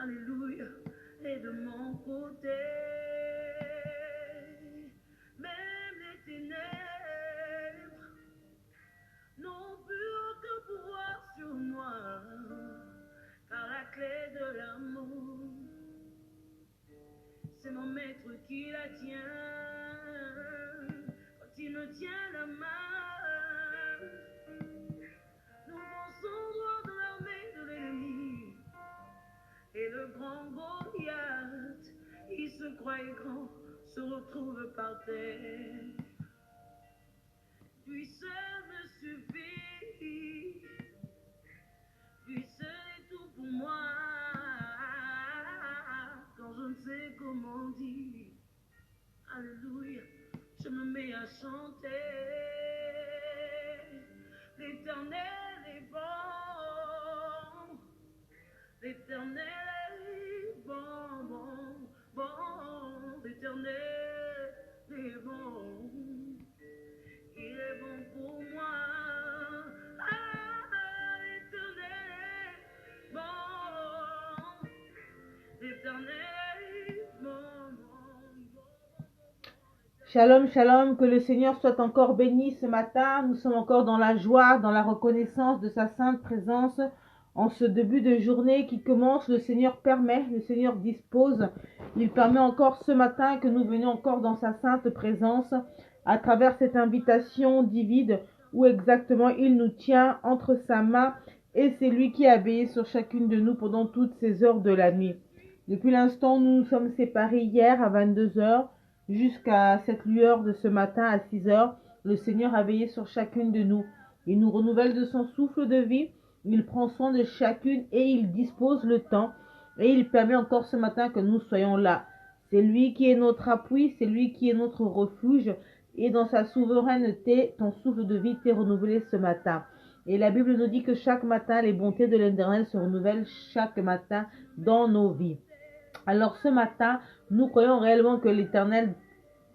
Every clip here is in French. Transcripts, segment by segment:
Alléluia. Et de mon côté, même les ténèbres n'ont plus aucun pouvoir sur moi, car la clé de l'amour, c'est mon maître qui la tient. Quand il me tient la main, nous pensons droit dans l'armée de l'ennemi. Et le grand Goliath, il se croyait grand, se retrouve par terre. Lui seul me suffit, lui seul est tout pour moi. Quand je ne sais comment dire, alléluia, je me mets à chanter. L'Éternel est bon, l'Éternel est bon, bon, bon, l'Éternel est bon, il est bon pour moi. Ah, l'Éternel est bon, l'Éternel est bon, bon, bon. Shalom, shalom, que le Seigneur soit encore béni ce matin. Nous sommes encore dans la joie, dans la reconnaissance de sa sainte présence. En ce début de journée qui commence, le Seigneur permet, le Seigneur dispose. Il permet encore ce matin que nous venions encore dans sa sainte présence à travers cette invitation divine où exactement il nous tient entre sa main et c'est lui qui a veillé sur chacune de nous pendant toutes ces heures de la nuit. Depuis l'instant où nous nous sommes séparés hier à 22h, jusqu'à cette lueur de ce matin à 6h, le Seigneur a veillé sur chacune de nous. Il nous renouvelle de son souffle de vie, il prend soin de chacune et il dispose le temps. Et il permet encore ce matin que nous soyons là. C'est lui qui est notre appui, c'est lui qui est notre refuge. Et dans sa souveraineté, ton souffle de vie t'est renouvelé ce matin. Et la Bible nous dit que chaque matin, les bontés de l'Éternel se renouvellent chaque matin dans nos vies. Alors ce matin, nous croyons réellement que l'Éternel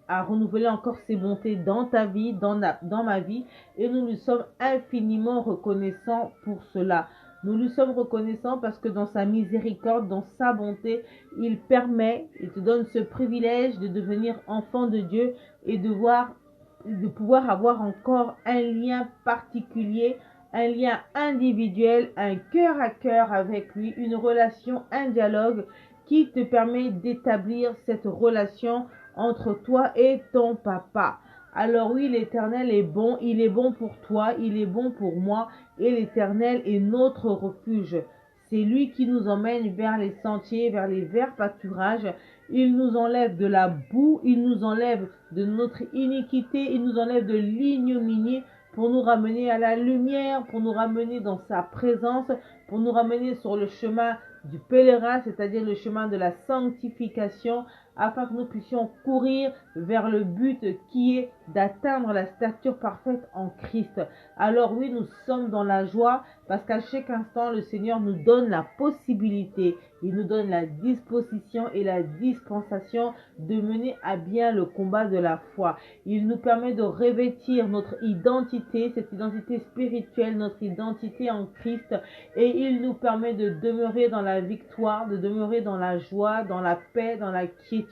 a renouvelé encore ses bontés dans ta vie, dans ma vie, et nous lui sommes infiniment reconnaissants pour cela. Nous lui sommes reconnaissants parce que dans sa miséricorde, dans sa bonté, il te donne ce privilège de devenir enfant de Dieu et de pouvoir avoir encore un lien particulier, un lien individuel, un cœur à cœur avec lui, une relation, un dialogue qui te permet d'établir cette relation entre toi et ton papa. Alors oui, l'Éternel est bon, il est bon pour toi, il est bon pour moi, et l'Éternel est notre refuge. C'est lui qui nous emmène vers les sentiers, vers les verts pâturages. Il nous enlève de la boue, il nous enlève de notre iniquité, il nous enlève de l'ignominie pour nous ramener à la lumière, pour nous ramener dans sa présence, pour nous ramener sur le chemin du pèlerin, c'est-à-dire le chemin de la sanctification, afin que nous puissions courir vers le but qui est d'atteindre la stature parfaite en Christ. Alors oui, nous sommes dans la joie parce qu'à chaque instant, le Seigneur nous donne la possibilité, il nous donne la disposition et la dispensation de mener à bien le combat de la foi. Il nous permet de revêtir notre identité, cette identité spirituelle, notre identité en Christ, et il nous permet de demeurer dans la victoire, de demeurer dans la joie, dans la paix, dans la quiétude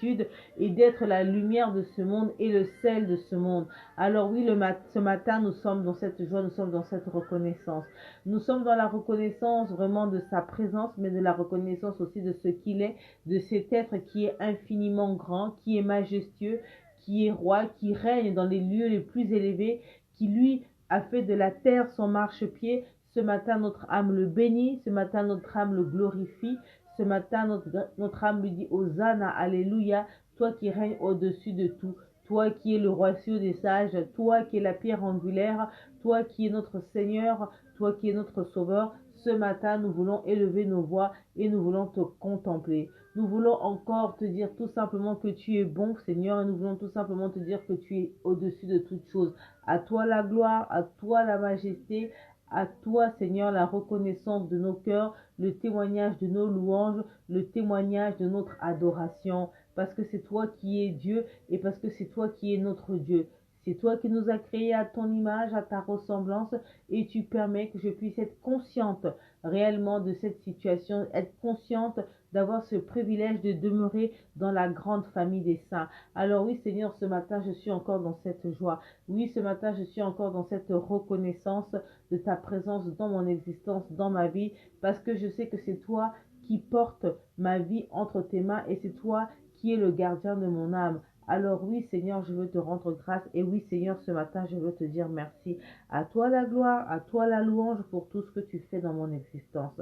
et d'être la lumière de ce monde et le sel de ce monde. Alors oui, ce matin, nous sommes dans cette joie, nous sommes dans cette reconnaissance. Nous sommes dans la reconnaissance vraiment de sa présence, mais de la reconnaissance aussi de ce qu'il est, de cet être qui est infiniment grand, qui est majestueux, qui est roi, qui règne dans les lieux les plus élevés, qui lui a fait de la terre son marchepied. Ce matin, notre âme le bénit, ce matin, notre âme le glorifie, ce matin, notre âme lui dit Hosanna, Alléluia, toi qui règnes au-dessus de tout, toi qui es le royaume des sages, toi qui es la pierre angulaire, toi qui es notre Seigneur, toi qui es notre Sauveur. Ce matin, nous voulons élever nos voix et nous voulons te contempler. Nous voulons encore te dire tout simplement que tu es bon, Seigneur, et nous voulons tout simplement te dire que tu es au-dessus de toutes choses. À toi la gloire, à toi la majesté, à toi, Seigneur, la reconnaissance de nos cœurs, le témoignage de nos louanges, le témoignage de notre adoration, parce que c'est toi qui es Dieu et parce que c'est toi qui es notre Dieu. C'est toi qui nous as créés à ton image, à ta ressemblance, et tu permets que je puisse être consciente réellement de cette situation, être consciente d'avoir ce privilège de demeurer dans la grande famille des saints. Alors oui, Seigneur, ce matin, je suis encore dans cette joie. Oui, ce matin, je suis encore dans cette reconnaissance de ta présence dans mon existence, dans ma vie, parce que je sais que c'est toi qui portes ma vie entre tes mains et c'est toi qui es le gardien de mon âme. Alors oui, Seigneur, je veux te rendre grâce. Et oui, Seigneur, ce matin, je veux te dire merci. À toi la gloire, à toi la louange pour tout ce que tu fais dans mon existence.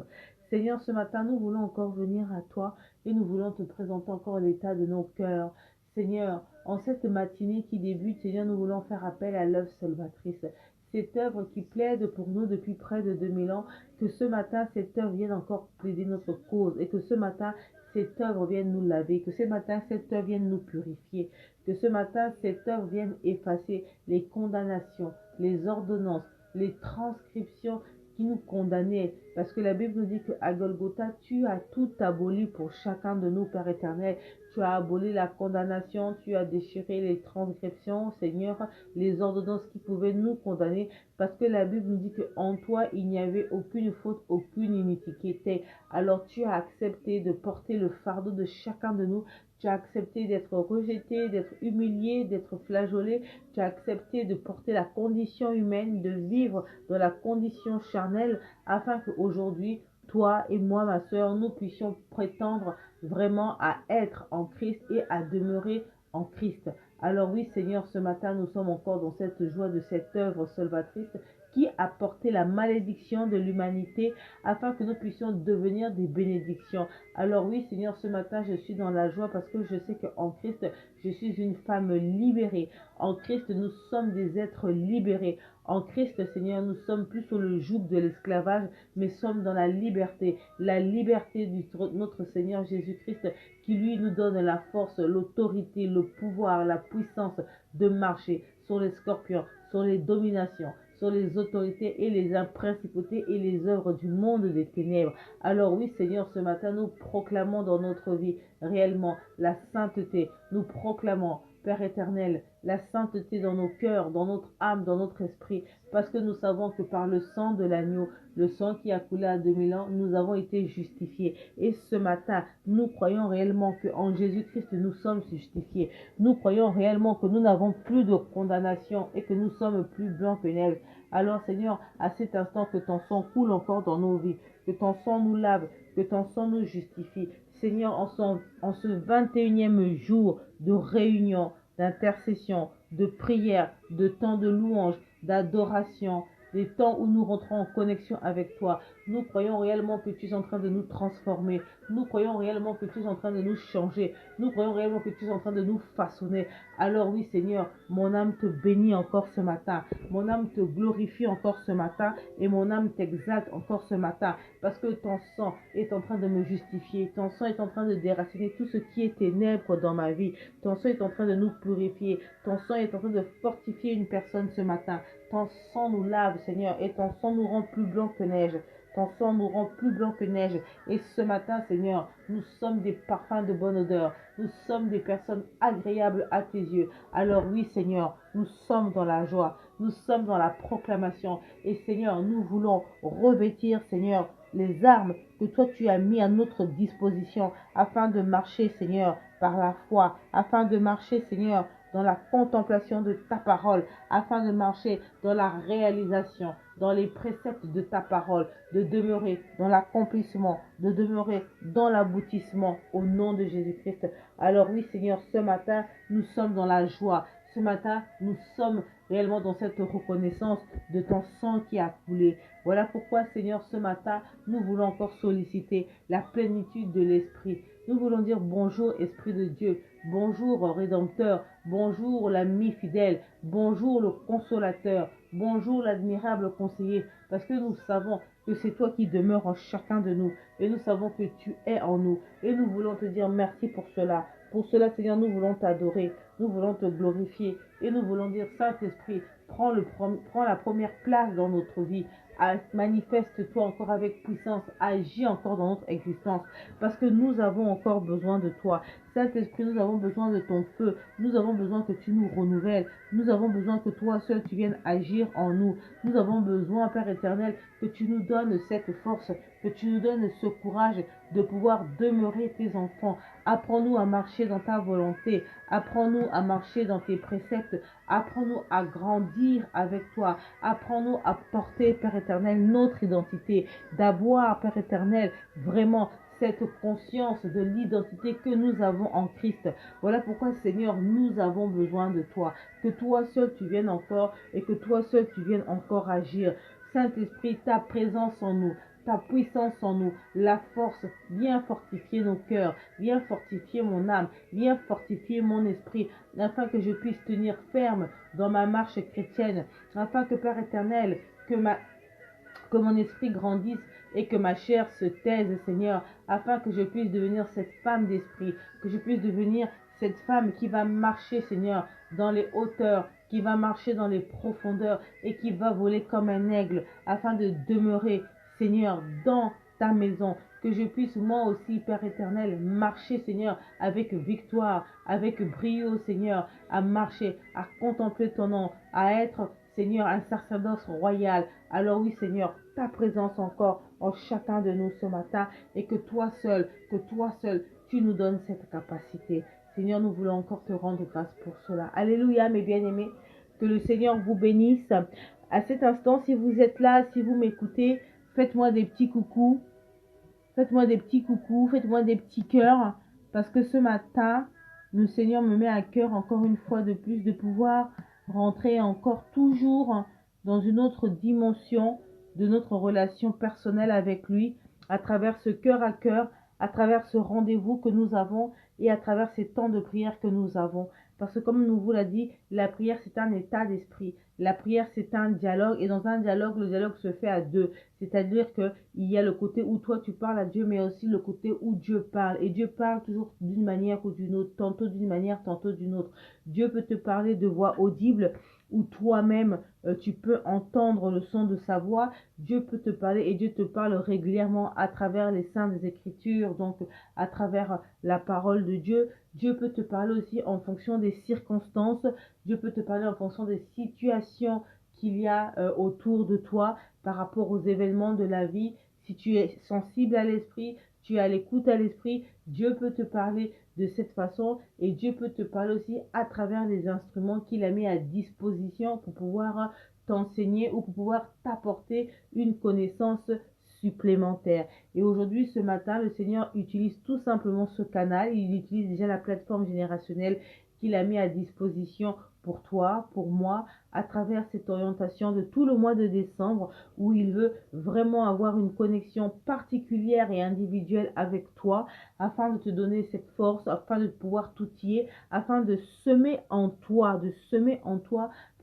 Seigneur, ce matin, nous voulons encore venir à toi et nous voulons te présenter encore l'état de nos cœurs. Seigneur, en cette matinée qui débute, Seigneur, nous voulons faire appel à l'œuvre salvatrice. Cette œuvre qui plaide pour nous depuis près de 2000 ans, que ce matin, cette œuvre vienne encore plaider notre cause et que ce matin, cette œuvre vienne nous laver, que ce matin, cette œuvre vienne nous purifier, que ce matin, cette œuvre vienne effacer les condamnations, les ordonnances, les transcriptions qui nous condamnaient. Parce que la Bible nous dit qu'à Golgotha, tu as tout aboli pour chacun de nous, Père éternel. Tu as aboli la condamnation, tu as déchiré les transgressions, Seigneur, les ordonnances qui pouvaient nous condamner. Parce que la Bible nous dit qu'en toi, il n'y avait aucune faute, aucune iniquité. Alors tu as accepté de porter le fardeau de chacun de nous. Tu as accepté d'être rejeté, d'être humilié, d'être flageolé. Tu as accepté de porter la condition humaine, de vivre dans la condition charnelle, afin qu'aujourd'hui, toi et moi, ma soeur, nous puissions prétendre vraiment à être en Christ et à demeurer en Christ. Alors oui, Seigneur, ce matin, nous sommes encore dans cette joie de cette œuvre salvatrice qui a porté la malédiction de l'humanité afin que nous puissions devenir des bénédictions. Alors oui, Seigneur, ce matin, je suis dans la joie parce que je sais qu'en Christ, je suis une femme libérée. En Christ, nous sommes des êtres libérés. En Christ, Seigneur, nous sommes plus sous le joug de l'esclavage, mais sommes dans la liberté de notre Seigneur Jésus-Christ qui lui nous donne la force, l'autorité, le pouvoir, la puissance de marcher sur les scorpions, sur les dominations, sur les autorités et les principautés et les œuvres du monde des ténèbres. Alors oui, Seigneur, ce matin, nous proclamons dans notre vie réellement la sainteté. Nous proclamons, Père éternel, la sainteté dans nos cœurs, dans notre âme, dans notre esprit, parce que nous savons que par le sang de l'agneau, le sang qui a coulé à 2000 ans, nous avons été justifiés. Et ce matin, nous croyons réellement qu'en Jésus-Christ, nous sommes justifiés. Nous croyons réellement que nous n'avons plus de condamnation et que nous sommes plus blancs que neige. Alors Seigneur, à cet instant, que ton sang coule encore dans nos vies, que ton sang nous lave, que ton sang nous justifie. Seigneur, en ce 21e jour de réunion, d'intercession, de prière, de temps de louange, d'adoration, des temps où nous rentrons en connexion avec toi. Nous croyons réellement que tu es en train de nous transformer. Nous croyons réellement que tu es en train de nous changer. Nous croyons réellement que tu es en train de nous façonner. Alors oui, Seigneur, mon âme te bénit encore ce matin. Mon âme te glorifie encore ce matin. Et mon âme t'exalte encore ce matin. Parce que ton sang est en train de me justifier. Ton sang est en train de déraciner tout ce qui est ténèbres dans ma vie. Ton sang est en train de nous purifier. Ton sang est en train de fortifier une personne ce matin. Ton sang nous lave, Seigneur, et ton sang nous rend plus blanc que neige. Ton sang nous rend plus blanc que neige. Et ce matin, Seigneur, nous sommes des parfums de bonne odeur. Nous sommes des personnes agréables à tes yeux. Alors oui, Seigneur, nous sommes dans la joie. Nous sommes dans la proclamation. Et Seigneur, nous voulons revêtir, Seigneur, les armes que toi tu as mis à notre disposition afin de marcher, Seigneur, par la foi, afin de marcher, Seigneur, dans la contemplation de ta parole, afin de marcher dans la réalisation, dans les préceptes de ta parole, de demeurer dans l'accomplissement, de demeurer dans l'aboutissement au nom de Jésus-Christ. Alors oui, Seigneur, ce matin, nous sommes dans la joie. Ce matin, nous sommes réellement dans cette reconnaissance de ton sang qui a coulé. Voilà pourquoi, Seigneur, ce matin, nous voulons encore solliciter la plénitude de l'Esprit. Nous voulons dire bonjour, Esprit de Dieu. Bonjour, Rédempteur. Bonjour, l'ami fidèle. Bonjour, le consolateur. Bonjour, l'admirable conseiller. Parce que nous savons que c'est toi qui demeures en chacun de nous. Et nous savons que tu es en nous. Et nous voulons te dire merci pour cela. Pour cela, Seigneur, nous voulons t'adorer. Nous voulons te glorifier. Et nous voulons dire, Saint-Esprit, prends la première place dans notre vie. Manifeste-toi encore avec puissance, agis encore dans notre existence, parce que nous avons encore besoin de toi. Saint-Esprit, nous avons besoin de ton feu, nous avons besoin que tu nous renouvelles, nous avons besoin que toi seul tu viennes agir en nous. Nous avons besoin, Père éternel, que tu nous donnes cette force, que tu nous donnes ce courage de pouvoir demeurer tes enfants. Apprends-nous à marcher dans ta volonté, apprends-nous à marcher dans tes préceptes, apprends-nous à grandir avec toi, apprends-nous à porter, Père éternel, notre identité, d'avoir, Père éternel, vraiment cette conscience de l'identité que nous avons en Christ. Voilà pourquoi, Seigneur, nous avons besoin de toi. Que toi seul tu viennes encore et que toi seul tu viennes encore agir. Saint-Esprit, ta présence en nous, ta puissance en nous, la force, viens fortifier nos cœurs, viens fortifier mon âme, viens fortifier mon esprit, afin que je puisse tenir ferme dans ma marche chrétienne, afin que, Père éternel, que mon esprit grandisse et que ma chair se taise, Seigneur, afin que je puisse devenir cette femme d'esprit, que je puisse devenir cette femme qui va marcher, Seigneur, dans les hauteurs, qui va marcher dans les profondeurs et qui va voler comme un aigle, afin de demeurer, Seigneur, dans ta maison, que je puisse moi aussi, Père éternel, marcher, Seigneur, avec victoire, avec brio, Seigneur, à marcher, à contempler ton nom, à être, Seigneur, un sacerdoce royal. Alors oui, Seigneur, ta présence encore en chacun de nous ce matin et que toi seul, tu nous donnes cette capacité. Seigneur, nous voulons encore te rendre grâce pour cela. Alléluia, mes bien-aimés. Que le Seigneur vous bénisse. À cet instant, si vous êtes là, si vous m'écoutez, faites-moi des petits coucous. Faites-moi des petits coucous, faites-moi des petits cœurs. Parce que ce matin, le Seigneur me met à cœur encore une fois de plus de pouvoir rentrer encore toujours dans une autre dimension de notre relation personnelle avec lui, à travers ce cœur à cœur, à travers ce rendez-vous que nous avons et à travers ces temps de prière que nous avons. Parce que comme nous vous l'a dit, la prière c'est un état d'esprit. La prière c'est un dialogue et dans un dialogue, le dialogue se fait à deux. C'est-à-dire qu'il y a le côté où toi tu parles à Dieu, mais aussi le côté où Dieu parle. Et Dieu parle toujours d'une manière ou d'une autre, tantôt d'une manière, tantôt d'une autre. Dieu peut te parler de voix audible, où toi-même tu peux entendre le son de sa voix. Dieu peut te parler et Dieu te parle régulièrement à travers les saintes écritures, donc à travers la parole de Dieu. Dieu peut te parler aussi en fonction des circonstances. Dieu peut te parler en fonction des situations qu'il y a autour de toi par rapport aux événements de la vie. Si tu es sensible à l'esprit, tu es à l'écoute à l'esprit, Dieu peut te parler de cette façon et Dieu peut te parler aussi à travers les instruments qu'il a mis à disposition pour pouvoir t'enseigner ou pour pouvoir t'apporter une connaissance supplémentaire. Et aujourd'hui, ce matin, le Seigneur utilise tout simplement ce canal. Il utilise déjà la plateforme générationnelle qu'il a mis à disposition pour toi, pour moi, à travers cette orientation de tout le mois de décembre où il veut vraiment avoir une connexion particulière et individuelle avec toi afin de te donner cette force, afin de pouvoir t'outiller, afin de semer en toi,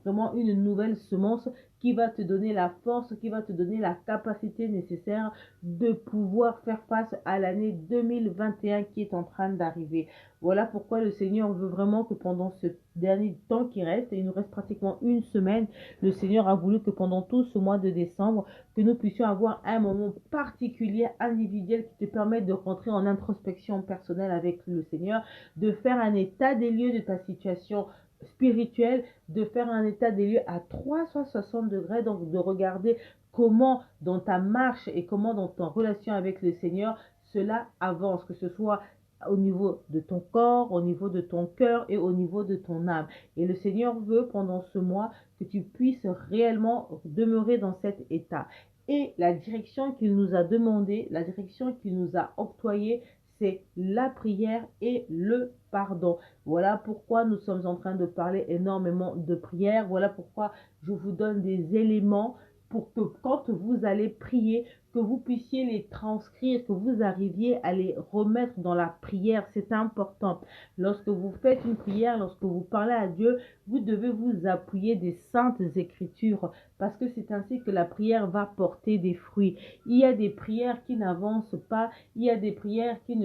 vraiment une nouvelle semence qui va te donner la force, qui va te donner la capacité nécessaire de pouvoir faire face à l'année 2021 qui est en train d'arriver. Voilà pourquoi le Seigneur veut vraiment que pendant ce dernier temps qui reste, et il nous reste pratiquement une semaine, le Seigneur a voulu que pendant tout ce mois de décembre, que nous puissions avoir un moment particulier, individuel, qui te permette de rentrer en introspection personnelle avec le Seigneur, de faire un état des lieux de ta situation spirituelle, de faire un état des lieux à 360 degrés, donc de regarder comment dans ta marche et comment dans ta relation avec le Seigneur, cela avance, que ce soit au niveau de ton corps, au niveau de ton cœur et au niveau de ton âme. Et le Seigneur veut pendant ce mois que tu puisses réellement demeurer dans cet état. Et la direction qu'il nous a demandé, la direction qu'il nous a octroyée, c'est la prière et le pardon. Voilà pourquoi nous sommes en train de parler énormément de prière. Voilà pourquoi je vous donne des éléments pour que quand vous allez prier, que vous puissiez les transcrire, que vous arriviez à les remettre dans la prière. C'est important. Lorsque vous faites une prière, lorsque vous parlez à Dieu, vous devez vous appuyer des saintes écritures parce que c'est ainsi que la prière va porter des fruits. Il y a des prières qui n'avancent pas, il y a des prières qui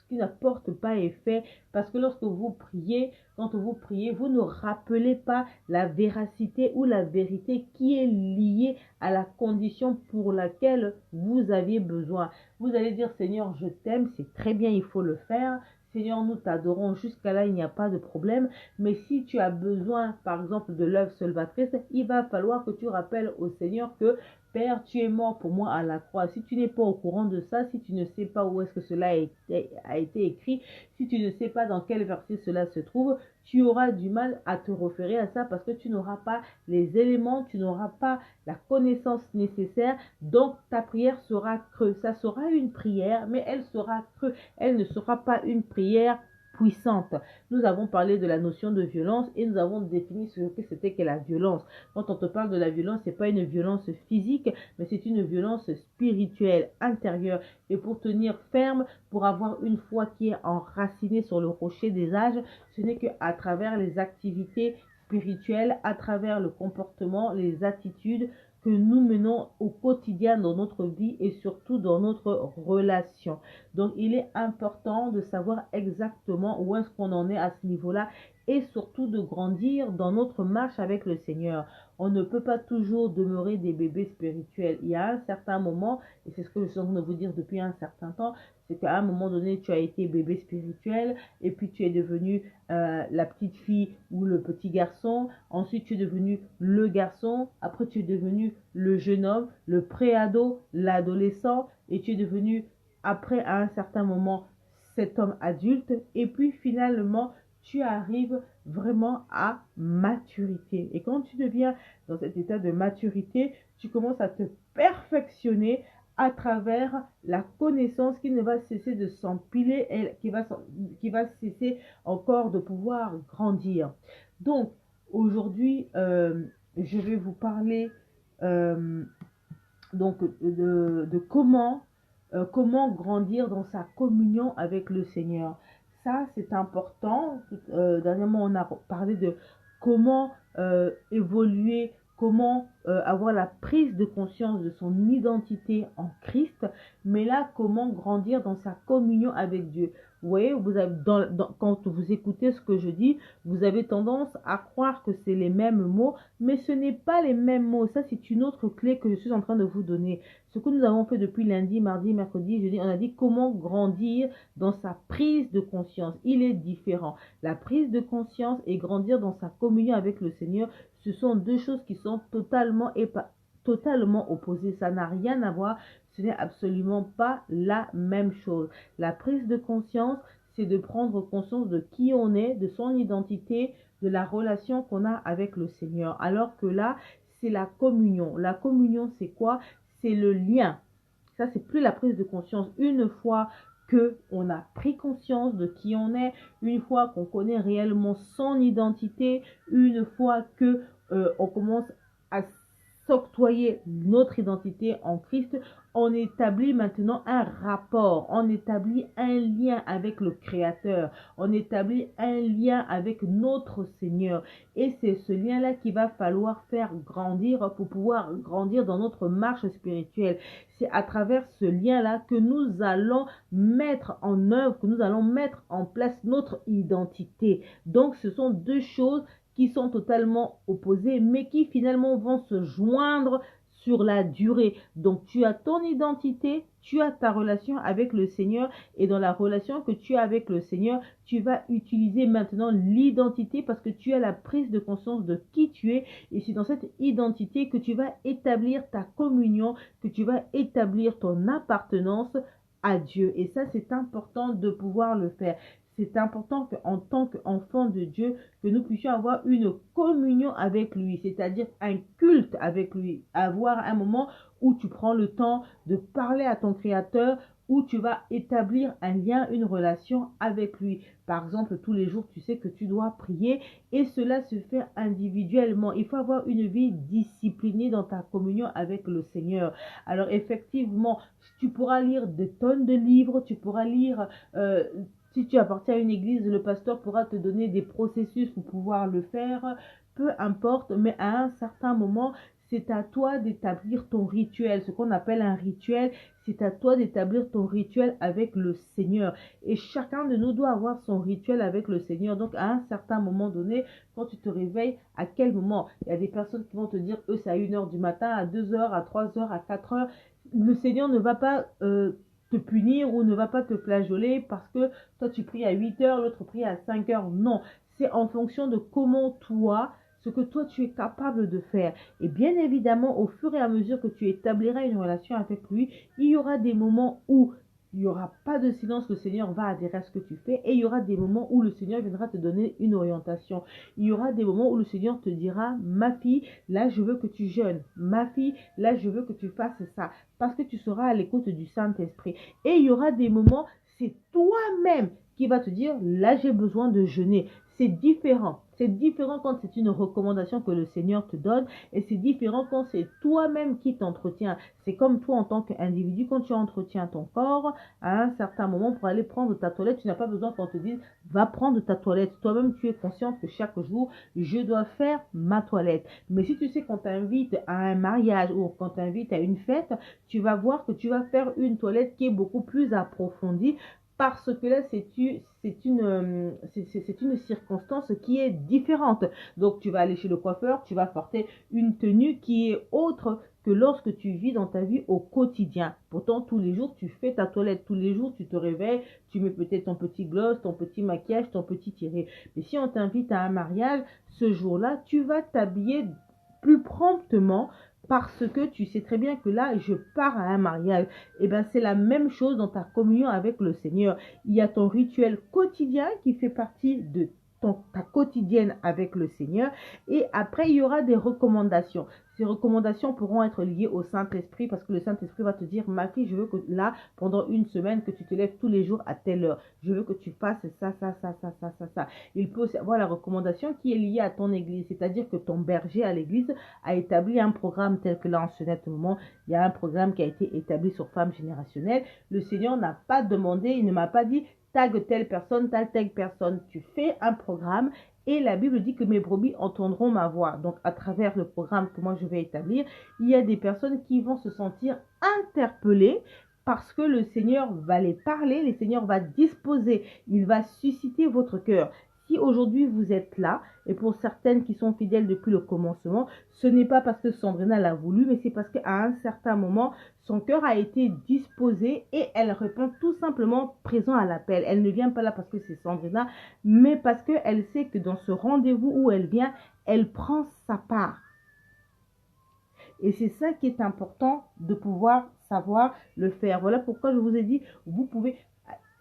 qui n'apporte pas effet, parce que lorsque vous priez, quand vous priez, vous ne rappelez pas la véracité ou la vérité qui est liée à la condition pour laquelle vous aviez besoin. Vous allez dire, Seigneur, je t'aime, c'est très bien, il faut le faire. Seigneur, nous t'adorons, jusqu'à là, il n'y a pas de problème. Mais si tu as besoin, par exemple, de l'œuvre salvatrice, il va falloir que tu rappelles au Seigneur que Père, tu es mort pour moi à la croix. Si tu n'es pas au courant de ça, si tu ne sais pas où est-ce que cela a été écrit, si tu ne sais pas dans quel verset cela se trouve, tu auras du mal à te référer à ça parce que tu n'auras pas les éléments, tu n'auras pas la connaissance nécessaire. Donc, ta prière sera creux. Ça sera une prière, mais elle sera creux. Elle ne sera pas une prière puissante. Nous avons parlé de la notion de violence et nous avons défini ce que c'était que la violence. Quand on te parle de la violence, c'est pas une violence physique, mais c'est une violence spirituelle, intérieure. Et pour tenir ferme, pour avoir une foi qui est enracinée sur le rocher des âges, ce n'est qu'à travers les activités spirituelles, à travers le comportement, les attitudes que nous menons au quotidien dans notre vie et surtout dans notre relation. Donc, il est important de savoir exactement où est-ce qu'on en est à ce niveau-là et surtout de grandir dans notre marche avec le Seigneur. On ne peut pas toujours demeurer des bébés spirituels. Il y a un certain moment, et c'est ce que je suis en train de vous dire depuis un certain temps, c'est qu'à un moment donné, tu as été bébé spirituel et puis tu es devenu la petite fille ou le petit garçon. Ensuite, tu es devenu le garçon. Après, tu es devenu le jeune homme, le pré-ado, l'adolescent. Et tu es devenu, après, à un certain moment, cet homme adulte. Et puis, finalement, tu arrives vraiment à maturité. Et quand tu deviens dans cet état de maturité, tu commences à te perfectionner à travers la connaissance qui ne va cesser de s'empiler et qui va cesser encore de pouvoir grandir. Donc, aujourd'hui, je vais vous parler donc de comment grandir dans sa communion avec le Seigneur. Ça, c'est important. Dernièrement, on a parlé de comment évoluer, comment avoir la prise de conscience de son identité en Christ, mais là, comment grandir dans sa communion avec Dieu. Vous voyez, vous avez, quand vous écoutez ce que je dis, vous avez tendance à croire que c'est les mêmes mots, mais ce n'est pas les mêmes mots. Ça, c'est une autre clé que je suis en train de vous donner. Ce que nous avons fait depuis lundi, mardi, mercredi, jeudi, on a dit comment grandir dans sa prise de conscience. Il est différent. La prise de conscience et grandir dans sa communion avec le Seigneur, ce sont deux choses qui sont totalement opposées. Ça n'a rien à voir. Ce n'est absolument pas la même chose. La prise de conscience, c'est de prendre conscience de qui on est, de son identité, de la relation qu'on a avec le Seigneur. Alors que là, c'est la communion. La communion, c'est quoi? C'est le lien. Ça, c'est plus la prise de conscience. Une fois que on a pris conscience de qui on est, une fois qu'on connaît réellement son identité, une fois que on commence à s'octroyer notre identité en Christ, on établit maintenant un rapport, on établit un lien avec le Créateur, on établit un lien avec notre Seigneur. Et c'est ce lien-là qu'il va falloir faire grandir pour pouvoir grandir dans notre marche spirituelle. C'est à travers ce lien-là que nous allons mettre en œuvre, que nous allons mettre en place notre identité. Donc, ce sont deux choses qui sont totalement opposés, mais qui finalement vont se joindre sur la durée. Donc, tu as ton identité, tu as ta relation avec le Seigneur, et dans la relation que tu as avec le Seigneur, tu vas utiliser maintenant l'identité parce que tu as la prise de conscience de qui tu es, et c'est dans cette identité que tu vas établir ta communion, que tu vas établir ton appartenance à Dieu. Et ça, c'est important de pouvoir le faire. C'est important qu'en tant qu'enfant de Dieu, que nous puissions avoir une communion avec lui, c'est-à-dire un culte avec lui, avoir un moment où tu prends le temps de parler à ton Créateur, où tu vas établir un lien, une relation avec lui. Par exemple, tous les jours, tu sais que tu dois prier et cela se fait individuellement. Il faut avoir une vie disciplinée dans ta communion avec le Seigneur. Alors effectivement, tu pourras lire des tonnes de livres, tu pourras lire... si tu appartiens à une église, le pasteur pourra te donner des processus pour pouvoir le faire, peu importe, mais à un certain moment, c'est à toi d'établir ton rituel, ce qu'on appelle un rituel. C'est à toi d'établir ton rituel avec le Seigneur. Et chacun de nous doit avoir son rituel avec le Seigneur. Donc, à un certain moment donné, quand tu te réveilles, à quel moment? Il y a des personnes qui vont te dire, eux, c'est à 1 h du matin, à 2 h, à 3 h, à 4 h. Le Seigneur ne va pas te punir ou ne va pas te flageoler parce que toi, tu pries à 8 h, l'autre prie à 5 h. Non, c'est en fonction de comment toi, ce que toi tu es capable de faire. Et bien évidemment, au fur et à mesure que tu établiras une relation avec lui, il y aura des moments où il n'y aura pas de silence, le Seigneur va adhérer à ce que tu fais, et il y aura des moments où le Seigneur viendra te donner une orientation. Il y aura des moments où le Seigneur te dira, ma fille, là je veux que tu jeûnes, ma fille, là je veux que tu fasses ça, parce que tu seras à l'écoute du Saint-Esprit. Et il y aura des moments, c'est toi-même qui va te dire, là j'ai besoin de jeûner. C'est différent. C'est différent quand c'est une recommandation que le Seigneur te donne et c'est différent quand c'est toi-même qui t'entretiens. C'est comme toi en tant qu'individu, quand tu entretiens ton corps, à un certain moment pour aller prendre ta toilette, tu n'as pas besoin qu'on te dise va prendre ta toilette. Toi-même, tu es consciente que chaque jour, je dois faire ma toilette. Mais si tu sais qu'on t'invite à un mariage ou qu'on t'invite à une fête, tu vas voir que tu vas faire une toilette qui est beaucoup plus approfondie parce que là, c'est une circonstance qui est différente. Donc, tu vas aller chez le coiffeur, tu vas porter une tenue qui est autre que lorsque tu vis dans ta vie au quotidien. Pourtant, tous les jours, tu fais ta toilette. Tous les jours, tu te réveilles, tu mets peut-être ton petit gloss, ton petit maquillage, ton petit tiré. Mais si on t'invite à un mariage, ce jour-là, tu vas t'habiller plus promptement parce que tu sais très bien que là, je pars à un mariage. Et bien, c'est la même chose dans ta communion avec le Seigneur. Il y a ton rituel quotidien qui fait partie de ta quotidienne avec le Seigneur. Et après, il y aura des recommandations. Ces recommandations pourront être liées au Saint-Esprit parce que le Saint-Esprit va te dire, ma fille, je veux que là, pendant une semaine, que tu te lèves tous les jours à telle heure. Je veux que tu fasses ça, ça, ça, ça, ça, ça, ça. Il peut aussi avoir la recommandation qui est liée à ton église, c'est-à-dire que ton berger à l'église a établi un programme tel que là, en ce net moment, il y a un programme qui a été établi sur Femmes Générationnelles. Le Seigneur n'a pas demandé, il ne m'a pas dit, tag telle personne, telle personne. Tu fais un programme. Et la Bible dit que mes brebis entendront ma voix. Donc, à travers le programme que moi je vais établir, il y a des personnes qui vont se sentir interpellées parce que le Seigneur va les parler, le Seigneur va disposer, il va susciter votre cœur. Si aujourd'hui vous êtes là, et pour certaines qui sont fidèles depuis le commencement, ce n'est pas parce que Sandrina l'a voulu, mais c'est parce qu'à un certain moment, son cœur a été disposé et elle répond tout simplement présent à l'appel. Elle ne vient pas là parce que c'est Sandrina, mais parce qu'elle sait que dans ce rendez-vous où elle vient, elle prend sa part. Et c'est ça qui est important de pouvoir savoir le faire. Voilà pourquoi je vous ai dit, vous pouvez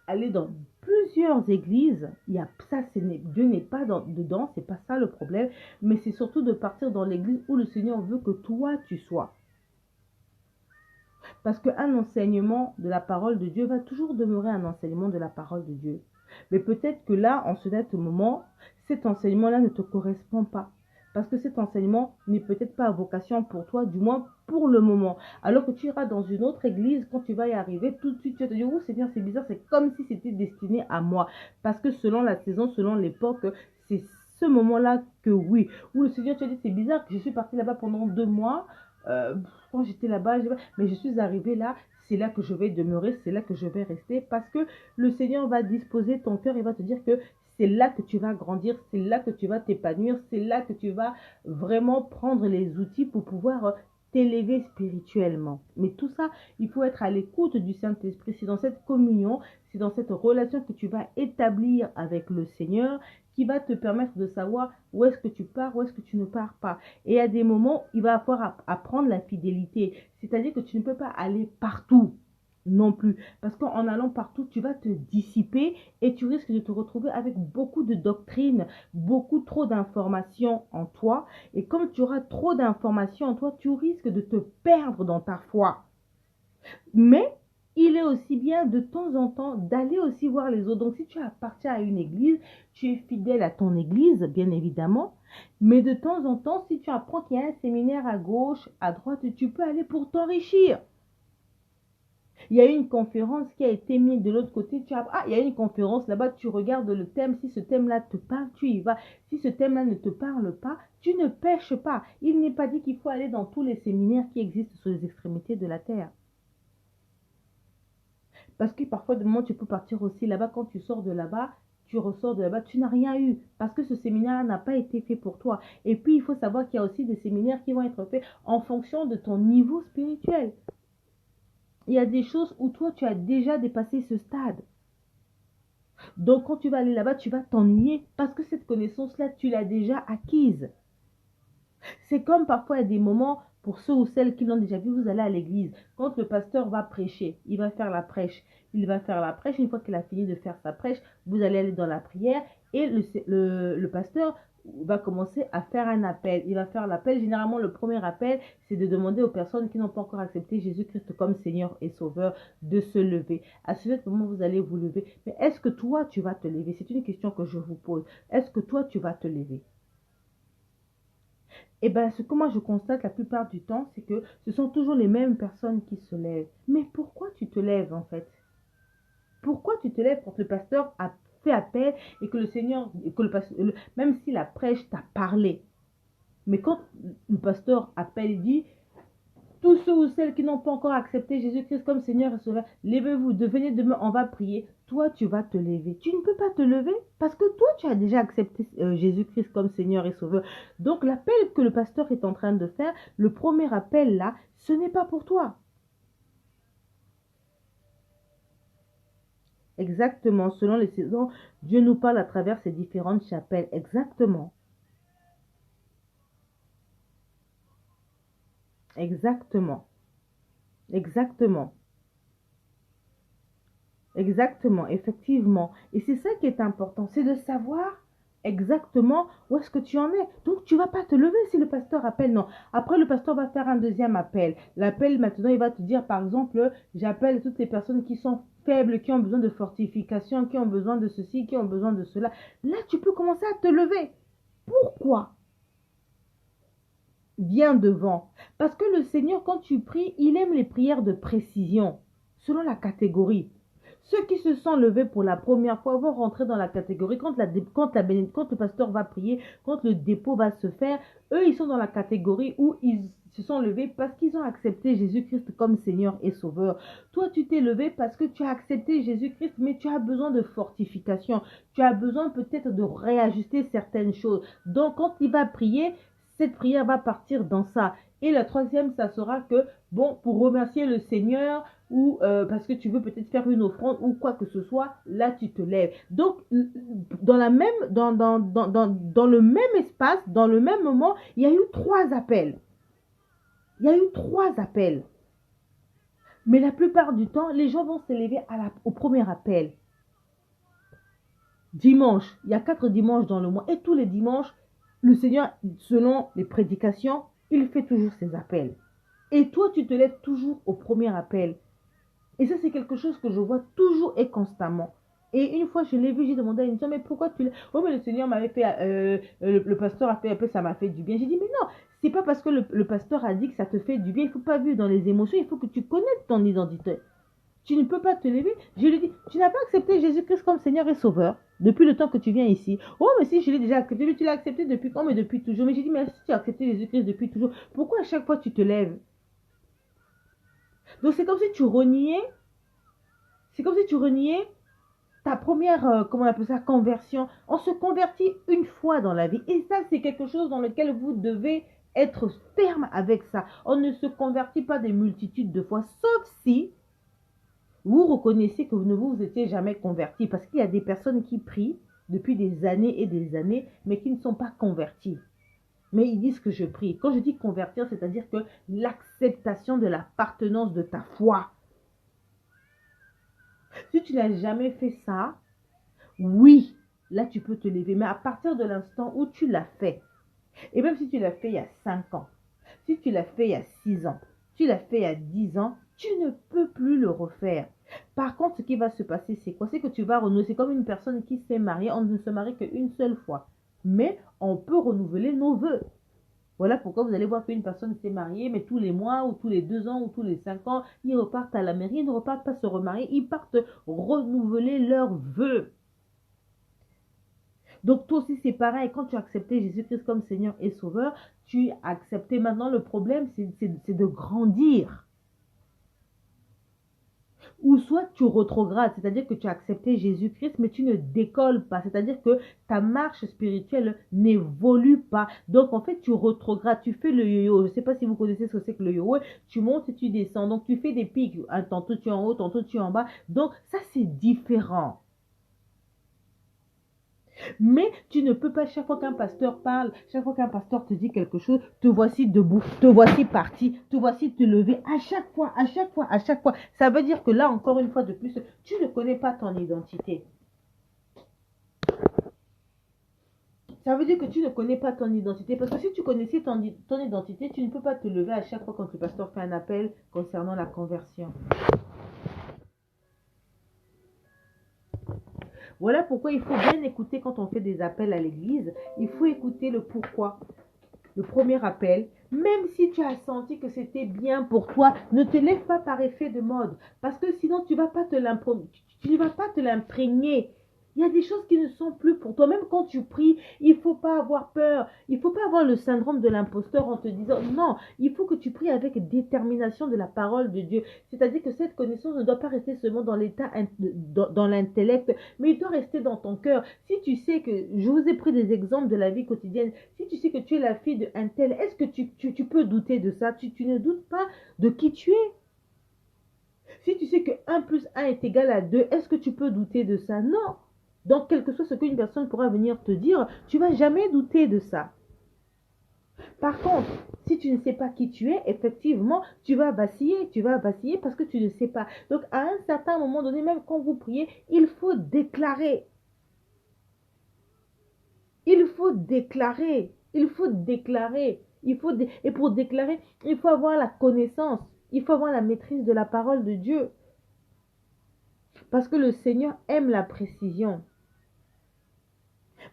aller dans plusieurs églises, il y a ça, Dieu n'est pas dedans, c'est pas ça le problème, mais c'est surtout de partir dans l'église où le Seigneur veut que toi tu sois. Parce qu'un enseignement de la parole de Dieu va toujours demeurer un enseignement de la parole de Dieu. Mais peut-être que là, en ce net moment, cet enseignement-là ne te correspond pas. Parce que cet enseignement n'est peut-être pas à vocation pour toi, du moins pour le moment. Alors que tu iras dans une autre église, quand tu vas y arriver, tout de suite tu vas te dire, oh Seigneur, c'est bizarre, c'est comme si c'était destiné à moi. Parce que selon la saison, selon l'époque, c'est ce moment-là que oui. Où le Seigneur te dit, c'est bizarre que je suis partie là-bas pendant 2 mois. Quand j'étais là-bas, mais je suis arrivée là, c'est là que je vais demeurer, c'est là que je vais rester. Parce que le Seigneur va disposer ton cœur, il va te dire que c'est là que tu vas grandir, c'est là que tu vas t'épanouir, c'est là que tu vas vraiment prendre les outils pour pouvoir t'élever spirituellement. Mais tout ça, il faut être à l'écoute du Saint-Esprit. C'est dans cette communion, c'est dans cette relation que tu vas établir avec le Seigneur qui va te permettre de savoir où est-ce que tu pars, où est-ce que tu ne pars pas. Et à des moments, il va falloir apprendre la fidélité. C'est-à-dire que tu ne peux pas aller partout non plus. Parce qu'en allant partout, tu vas te dissiper et tu risques de te retrouver avec beaucoup de doctrines, beaucoup trop d'informations en toi. Et comme tu auras trop d'informations en toi, tu risques de te perdre dans ta foi. Mais il est aussi bien de temps en temps d'aller aussi voir les autres. Donc si tu appartiens à une église, tu es fidèle à ton église, bien évidemment. Mais de temps en temps, si tu apprends qu'il y a un séminaire à gauche, à droite, tu peux aller pour t'enrichir. Il y a une conférence qui a été mise de l'autre côté. Il y a une conférence là-bas, tu regardes le thème. Si ce thème-là te parle, tu y vas. Si ce thème-là ne te parle pas, tu ne pêches pas. Il n'est pas dit qu'il faut aller dans tous les séminaires qui existent sur les extrémités de la terre. Parce que parfois, de moment, tu peux partir aussi là-bas. Quand tu sors de là-bas, tu ressors de là-bas, tu n'as rien eu. Parce que ce séminaire n'a pas été fait pour toi. Et puis, il faut savoir qu'il y a aussi des séminaires qui vont être faits en fonction de ton niveau spirituel. Il y a des choses où toi, tu as déjà dépassé ce stade. Donc, quand tu vas aller là-bas, tu vas t'ennuyer parce que cette connaissance-là, tu l'as déjà acquise. C'est comme parfois, il y a des moments, pour ceux ou celles qui l'ont déjà vu, vous allez à l'église. Quand le pasteur va prêcher, il va faire la prêche. Il va faire la prêche. Une fois qu'il a fini de faire sa prêche, vous allez aller dans la prière et le pasteur va commencer à faire un appel. Il va faire l'appel. Généralement, le premier appel, c'est de demander aux personnes qui n'ont pas encore accepté Jésus-Christ comme Seigneur et Sauveur de se lever. À ce moment, vous allez vous lever. Mais est-ce que toi, tu vas te lever? C'est une question que je vous pose. Est-ce que toi, tu vas te lever? Et bien, ce que moi je constate la plupart du temps, c'est que ce sont toujours les mêmes personnes qui se lèvent. Mais pourquoi tu te lèves en fait? Pourquoi tu te lèves quand le pasteur a fait appel et que le Seigneur, même si la prêche t'a parlé, mais quand le pasteur appelle et dit, tous ceux ou celles qui n'ont pas encore accepté Jésus-Christ comme Seigneur et Sauveur, levez-vous, devenez demain, on va prier. Toi, tu vas te lever. Tu ne peux pas te lever parce que toi, tu as déjà accepté Jésus-Christ comme Seigneur et Sauveur. Donc, l'appel que le pasteur est en train de faire, le premier appel là, ce n'est pas pour toi. Exactement, selon les saisons, Dieu nous parle à travers ces différentes chapelles. Exactement. Exactement. Exactement. Exactement, effectivement. Et c'est ça qui est important, c'est de savoir exactement où est-ce que tu en es. Donc, tu vas pas te lever si le pasteur appelle, non. Après, le pasteur va faire un deuxième appel. L'appel, maintenant, il va te dire, par exemple, j'appelle toutes les personnes qui sont faibles, qui ont besoin de fortification, qui ont besoin de ceci, qui ont besoin de cela. Là, tu peux commencer à te lever. Pourquoi? Viens devant. Parce que le Seigneur, quand tu pries, il aime les prières de précision, selon la catégorie. Ceux qui se sont levés pour la première fois vont rentrer dans la catégorie. Quand le pasteur va prier, quand le dépôt va se faire, eux, ils sont dans la catégorie où ils se sont levés parce qu'ils ont accepté Jésus-Christ comme Seigneur et Sauveur. Toi, tu t'es levé parce que tu as accepté Jésus-Christ, mais tu as besoin de fortification. Tu as besoin peut-être de réajuster certaines choses. Donc, quand il va prier, cette prière va partir dans ça. Et la troisième, ça sera que, bon, pour remercier le Seigneur, ou parce que tu veux peut-être faire une offrande ou quoi que ce soit, là tu te lèves. Donc, dans le même espace, dans le même moment, il y a eu 3 appels. Il y a eu 3 appels. Mais la plupart du temps, les gens vont se lever au premier appel. Dimanche, il y a 4 dimanches dans le mois. Et tous les dimanches, le Seigneur, selon les prédications, il fait toujours ses appels. Et toi, tu te lèves toujours au premier appel. Et ça, c'est quelque chose que je vois toujours et constamment. Et une fois, je l'ai vu, j'ai demandé à une soeur, mais pourquoi tu l'as... Oh, mais le Seigneur m'avait fait... le pasteur a fait un peu, ça m'a fait du bien. J'ai dit, mais non, c'est pas parce que le pasteur a dit que ça te fait du bien. Il ne faut pas vivre dans les émotions, il faut que tu connaisses ton identité. Tu ne peux pas te lever. Je lui ai dit, tu n'as pas accepté Jésus-Christ comme Seigneur et Sauveur depuis le temps que tu viens ici. Oh, mais si, je l'ai déjà accepté. Tu l'as accepté depuis quand? Mais depuis toujours. Mais j'ai dit, mais si tu as accepté Jésus-Christ depuis toujours, pourquoi à chaque fois tu te lèves? Donc, c'est comme si tu reniais ta première, comment on appelle ça, conversion. On se convertit une fois dans la vie. Et ça, c'est quelque chose dans lequel vous devez être ferme avec ça. On ne se convertit pas des multitudes de fois, sauf si vous reconnaissez que vous ne vous étiez jamais converti. Parce qu'il y a des personnes qui prient depuis des années et des années, mais qui ne sont pas converties. Mais ils disent que je prie. Quand je dis convertir, c'est-à-dire que l'acceptation de l'appartenance de ta foi. Si tu n'as jamais fait ça, oui, là tu peux te lever. Mais à partir de l'instant où tu l'as fait, et même si tu l'as fait il y a 5 ans, si tu l'as fait il y a 6 ans, tu l'as fait il y a 10 ans, tu ne peux plus le refaire. Par contre, ce qui va se passer, c'est quoi? C'est que tu vas renouveler. C'est comme une personne qui s'est mariée. On ne se marie qu'une seule fois. Mais on peut renouveler nos vœux. Voilà pourquoi vous allez voir qu'une personne s'est mariée, mais tous les mois, ou tous les 2 ans, ou tous les 5 ans, ils repartent à la mairie, ils ne repartent pas se remarier, ils partent renouveler leurs vœux. Donc toi aussi c'est pareil, quand tu as accepté Jésus-Christ comme Seigneur et Sauveur, tu as accepté maintenant le problème, c'est de grandir. Ou soit tu rétrogrades, c'est-à-dire que tu as accepté Jésus-Christ, mais tu ne décolles pas, c'est-à-dire que ta marche spirituelle n'évolue pas. Donc en fait, tu rétrogrades, tu fais le yo-yo. Je ne sais pas si vous connaissez ce que c'est que le yo-yo. Tu montes et tu descends, donc tu fais des pics. Tantôt tu es en haut, tantôt tu es en bas. Donc ça, c'est différent. Mais tu ne peux pas, chaque fois qu'un pasteur parle, chaque fois qu'un pasteur te dit quelque chose, te voici debout, te voici parti, te voici te lever à chaque fois, à chaque fois, à chaque fois. Ça veut dire que là, encore une fois de plus, tu ne connais pas ton identité. Ça veut dire que tu ne connais pas ton identité. Parce que si tu connaissais ton identité, tu ne peux pas te lever à chaque fois quand le pasteur fait un appel concernant la conversion. Voilà pourquoi il faut bien écouter quand on fait des appels à l'église. Il faut écouter le pourquoi. Le premier appel, même si tu as senti que c'était bien pour toi, ne te lève pas par effet de mode. Parce que sinon, tu ne vas pas te l'imprégner. Il y a des choses qui ne sont plus pour toi. Même quand tu pries, il ne faut pas avoir peur. Il ne faut pas avoir le syndrome de l'imposteur en te disant non. Il faut que tu pries avec détermination de la parole de Dieu. C'est-à-dire que cette connaissance ne doit pas rester seulement dans l'état, dans l'intellect, mais il doit rester dans ton cœur. Si tu sais que, je vous ai pris des exemples de la vie quotidienne, si tu sais que tu es la fille d'un tel, est-ce que tu peux douter de ça? Tu ne doutes pas de qui tu es? Si tu sais que 1 plus 1 est égal à 2, est-ce que tu peux douter de ça? Non. Donc, quel que soit ce qu'une personne pourra venir te dire, tu ne vas jamais douter de ça. Par contre, si tu ne sais pas qui tu es, effectivement, tu vas vaciller parce que tu ne sais pas. Donc, à un certain moment donné, même quand vous priez, il faut déclarer. Il faut déclarer. Il faut déclarer. Et pour déclarer, il faut avoir la connaissance. Il faut avoir la maîtrise de la parole de Dieu. Parce que le Seigneur aime la précision.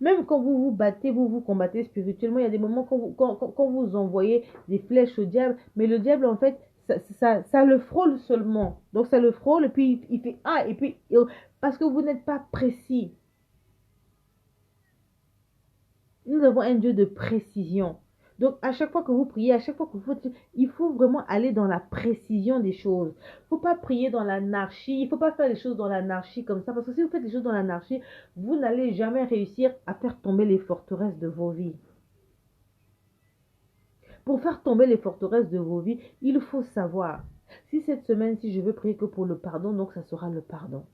Même quand vous vous battez, vous vous combattez spirituellement, il y a des moments quand vous envoyez des flèches au diable, mais le diable, en fait, ça le frôle seulement. Donc ça le frôle, et puis il fait « Ah !» et puis parce que vous n'êtes pas précis. Nous avons un Dieu de précision. Donc, à chaque fois que vous priez, à chaque fois que il faut vraiment aller dans la précision des choses. Il ne faut pas prier dans l'anarchie. Il ne faut pas faire les choses dans l'anarchie comme ça. Parce que si vous faites les choses dans l'anarchie, vous n'allez jamais réussir à faire tomber les forteresses de vos vies. Pour faire tomber les forteresses de vos vies, il faut savoir. Si cette semaine, si je veux prier que pour le pardon, donc ça sera le pardon.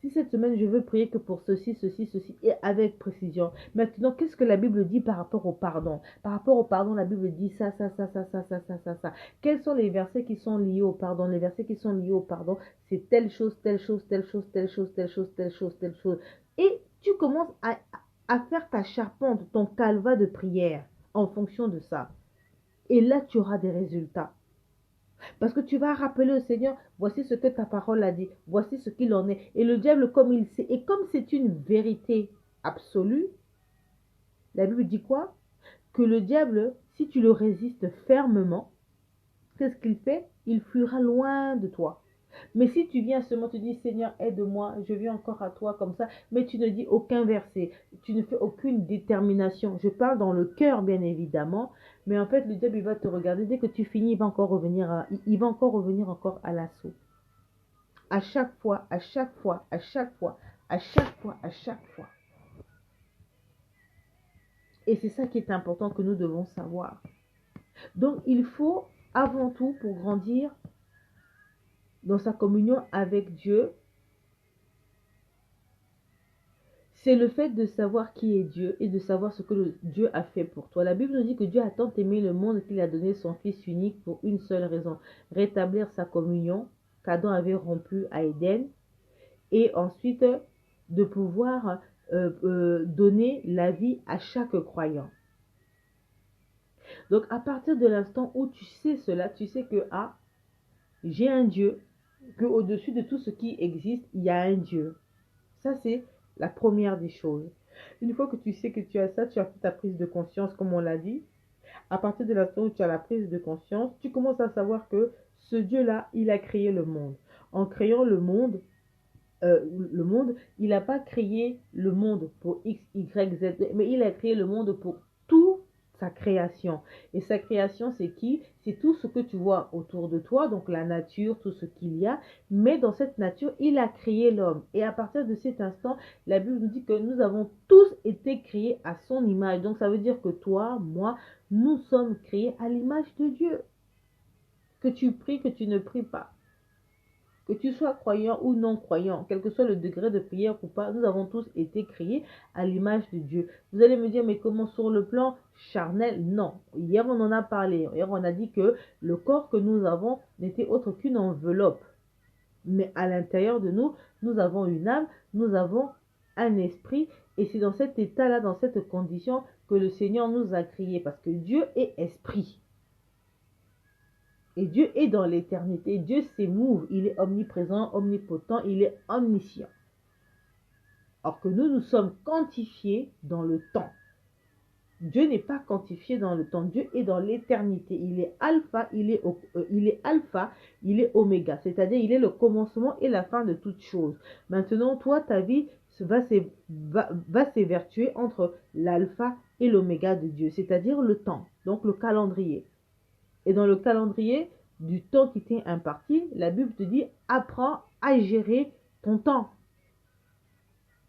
Si cette semaine, je veux prier que pour ceci, ceci, ceci, et avec précision. Maintenant, qu'est-ce que la Bible dit par rapport au pardon? Par rapport au pardon, la Bible dit ça, ça, ça, ça, ça, ça, ça, ça, ça. Quels sont les versets qui sont liés au pardon? Les versets qui sont liés au pardon, c'est telle chose, telle chose, telle chose, telle chose, telle chose, telle chose, telle chose. Et tu commences à faire ta charpente, ton calva de prière en fonction de ça. Et là, tu auras des résultats. Parce que tu vas rappeler au Seigneur, voici ce que ta parole a dit, voici ce qu'il en est. Et le diable, comme il sait, et comme c'est une vérité absolue, la Bible dit quoi? Que le diable, si tu le résistes fermement, qu'est-ce qu'il fait? Il fuira loin de toi. Mais si tu viens seulement te dire, Seigneur, aide-moi, je viens encore à toi comme ça, mais tu ne dis aucun verset, tu ne fais aucune détermination. Je parle dans le cœur, bien évidemment, mais en fait, le diable, il va te regarder. Dès que tu finis, il va encore revenir encore à l'assaut. À chaque fois, à chaque fois, à chaque fois, à chaque fois, à chaque fois. Et c'est ça qui est important que nous devons savoir. Donc, il faut, avant tout, pour grandir dans sa communion avec Dieu, c'est le fait de savoir qui est Dieu et de savoir ce que Dieu a fait pour toi. La Bible nous dit que Dieu a tant aimé le monde qu'il a donné son Fils unique pour une seule raison, rétablir sa communion qu'Adam avait rompue à Éden, et ensuite de pouvoir donner la vie à chaque croyant. Donc à partir de l'instant où tu sais cela, tu sais que j'ai un Dieu, qu'au-dessus de tout ce qui existe, il y a un Dieu. Ça, c'est la première des choses. Une fois que tu sais que tu as ça, tu as fait ta prise de conscience, comme on l'a dit. À partir de l'instant où tu as la prise de conscience, tu commences à savoir que ce Dieu-là, il a créé le monde. En créant le monde, il n'a pas créé le monde pour X, Y, Z, mais il a créé le monde pour toute sa création. Et sa création, c'est qui? C'est tout ce que tu vois autour de toi, donc la nature, tout ce qu'il y a. Mais dans cette nature, il a créé l'homme. Et à partir de cet instant, la Bible nous dit que nous avons tous été créés à son image. Donc ça veut dire que toi, moi, nous sommes créés à l'image de Dieu. Que tu pries, que tu ne pries pas. Que tu sois croyant ou non croyant, quel que soit le degré de prière ou pas, nous avons tous été créés à l'image de Dieu. Vous allez me dire, mais comment sur le plan charnel? Non. Hier, on en a parlé. Hier, on a dit que le corps que nous avons n'était autre qu'une enveloppe. Mais à l'intérieur de nous, nous avons une âme, nous avons un esprit. Et c'est dans cet état-là, dans cette condition, que le Seigneur nous a créés. Parce que Dieu est esprit. Et Dieu est dans l'éternité. Dieu s'émouve. Il est omniprésent, omnipotent, il est omniscient. Or que nous sommes quantifiés dans le temps. Dieu n'est pas quantifié dans le temps. Dieu est dans l'éternité. Il est alpha, il est oméga. C'est-à-dire, il est le commencement et la fin de toute chose. Maintenant, toi, ta vie va s'évertuer entre l'alpha et l'oméga de Dieu. C'est-à-dire le temps. Donc, le calendrier. Et dans le calendrier du temps qui t'est imparti, la Bible te dit, apprends à gérer ton temps.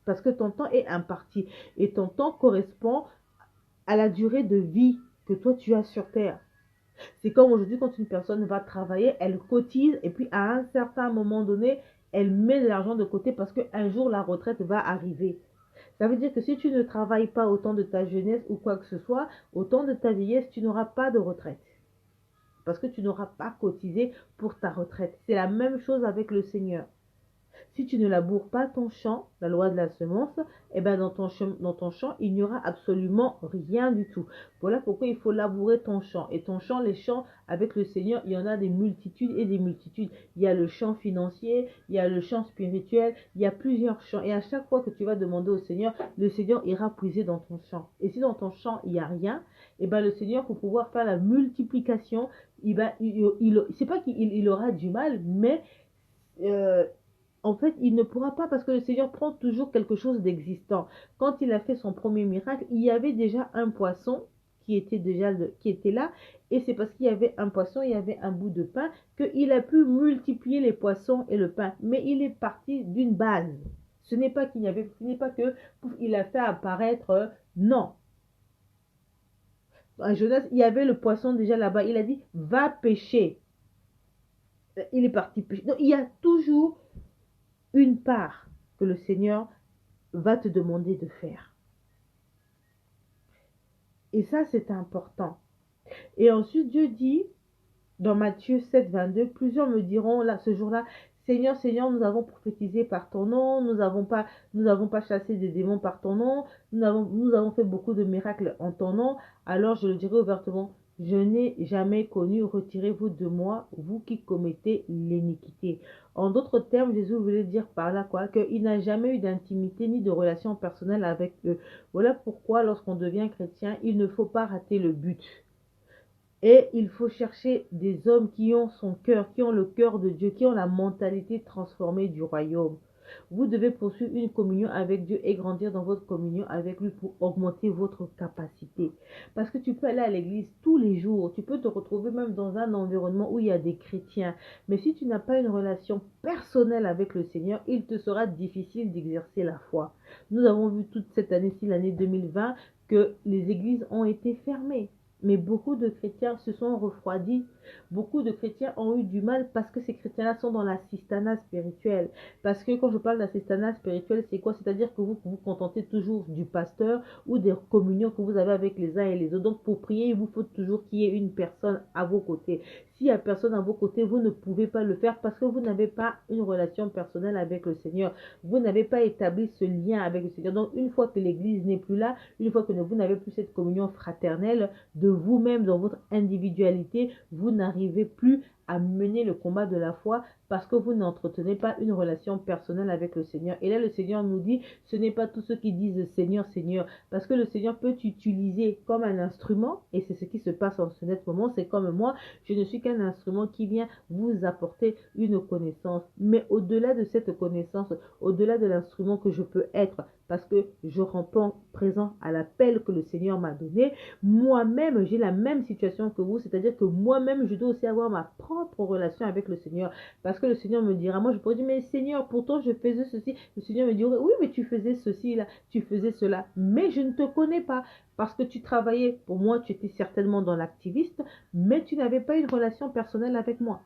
Parce que ton temps est imparti. Et ton temps correspond à la durée de vie que toi tu as sur terre. C'est comme aujourd'hui quand une personne va travailler, elle cotise et puis à un certain moment donné, elle met de l'argent de côté parce qu'un jour la retraite va arriver. Ça veut dire que si tu ne travailles pas au temps de ta jeunesse ou quoi que ce soit, au temps de ta vieillesse, tu n'auras pas de retraite. Parce que tu n'auras pas cotisé pour ta retraite. C'est la même chose avec le Seigneur. Si tu ne laboures pas ton champ, la loi de la semence, eh ben dans ton champ, il n'y aura absolument rien du tout. Voilà pourquoi il faut labourer ton champ. Et ton champ, les champs avec le Seigneur, il y en a des multitudes et des multitudes. Il y a le champ financier, il y a le champ spirituel, il y a plusieurs champs. Et à chaque fois que tu vas demander au Seigneur, le Seigneur ira puiser dans ton champ. Et si dans ton champ, il n'y a rien, eh ben le Seigneur, pour pouvoir faire la multiplication, c'est pas qu'il aura du mal, mais en fait, il ne pourra pas parce que le Seigneur prend toujours quelque chose d'existant. Quand il a fait son premier miracle, il y avait déjà un poisson qui était là. Et c'est parce qu'il y avait un poisson, il y avait un bout de pain, qu'il a pu multiplier les poissons et le pain. Mais il est parti d'une base. Ce n'est pas qu'il il a fait apparaître, non. À Jonas, il y avait le poisson déjà là-bas. Il a dit, va pêcher. Il est parti pêcher. Donc, il y a toujours une part que le Seigneur va te demander de faire. Et ça, c'est important. Et ensuite, Dieu dit, dans Matthieu 7, 22, plusieurs me diront là, ce jour-là, Seigneur, Seigneur, nous avons prophétisé par ton nom, nous n'avons pas chassé des démons par ton nom, nous avons fait beaucoup de miracles en ton nom. Alors je le dirai ouvertement, je n'ai jamais connu, retirez-vous de moi, vous qui commettez l'iniquité. En d'autres termes, Jésus voulait dire par là quoi, qu'il n'a jamais eu d'intimité ni de relation personnelle avec eux. Voilà pourquoi lorsqu'on devient chrétien, il ne faut pas rater le but. Et il faut chercher des hommes qui ont son cœur, qui ont le cœur de Dieu, qui ont la mentalité transformée du royaume. Vous devez poursuivre une communion avec Dieu et grandir dans votre communion avec lui pour augmenter votre capacité. Parce que tu peux aller à l'église tous les jours, tu peux te retrouver même dans un environnement où il y a des chrétiens. Mais si tu n'as pas une relation personnelle avec le Seigneur, il te sera difficile d'exercer la foi. Nous avons vu toute cette année-ci, l'année 2020, que les églises ont été fermées. Mais beaucoup de chrétiens se sont refroidis. Beaucoup de chrétiens ont eu du mal parce que ces chrétiens-là sont dans l'assistanat spirituel. Parce que quand je parle d'assistanat spirituel, c'est quoi? C'est-à-dire que vous vous contentez toujours du pasteur ou des communions que vous avez avec les uns et les autres. Donc pour prier, il vous faut toujours qu'il y ait une personne à vos côtés. S'il n'y a personne à vos côtés, vous ne pouvez pas le faire parce que vous n'avez pas une relation personnelle avec le Seigneur. Vous n'avez pas établi ce lien avec le Seigneur. Donc une fois que l'église n'est plus là, une fois que vous n'avez plus cette communion fraternelle de vous-même dans votre individualité, vous n'arrivez plus à mener le combat de la foi parce que vous n'entretenez pas une relation personnelle avec le Seigneur. Et là, le Seigneur nous dit, ce n'est pas tous ceux qui disent Seigneur, Seigneur, parce que le Seigneur peut t'utiliser comme un instrument, et c'est ce qui se passe en ce net moment. C'est comme moi, je ne suis qu'un instrument qui vient vous apporter une connaissance. Mais au-delà de cette connaissance, au-delà de l'instrument que je peux être, parce que je réponds présent à l'appel que le Seigneur m'a donné, moi-même, j'ai la même situation que vous, c'est-à-dire que moi-même, je dois aussi avoir ma propre relation avec le Seigneur, parce que le Seigneur me dira, moi je pourrais dire, mais Seigneur, pourtant je faisais ceci, le Seigneur me dirait, oui, mais tu faisais ceci, là, tu faisais cela, mais je ne te connais pas, parce que tu travaillais, pour moi, tu étais certainement dans l'activiste, mais tu n'avais pas une relation personnelle avec moi.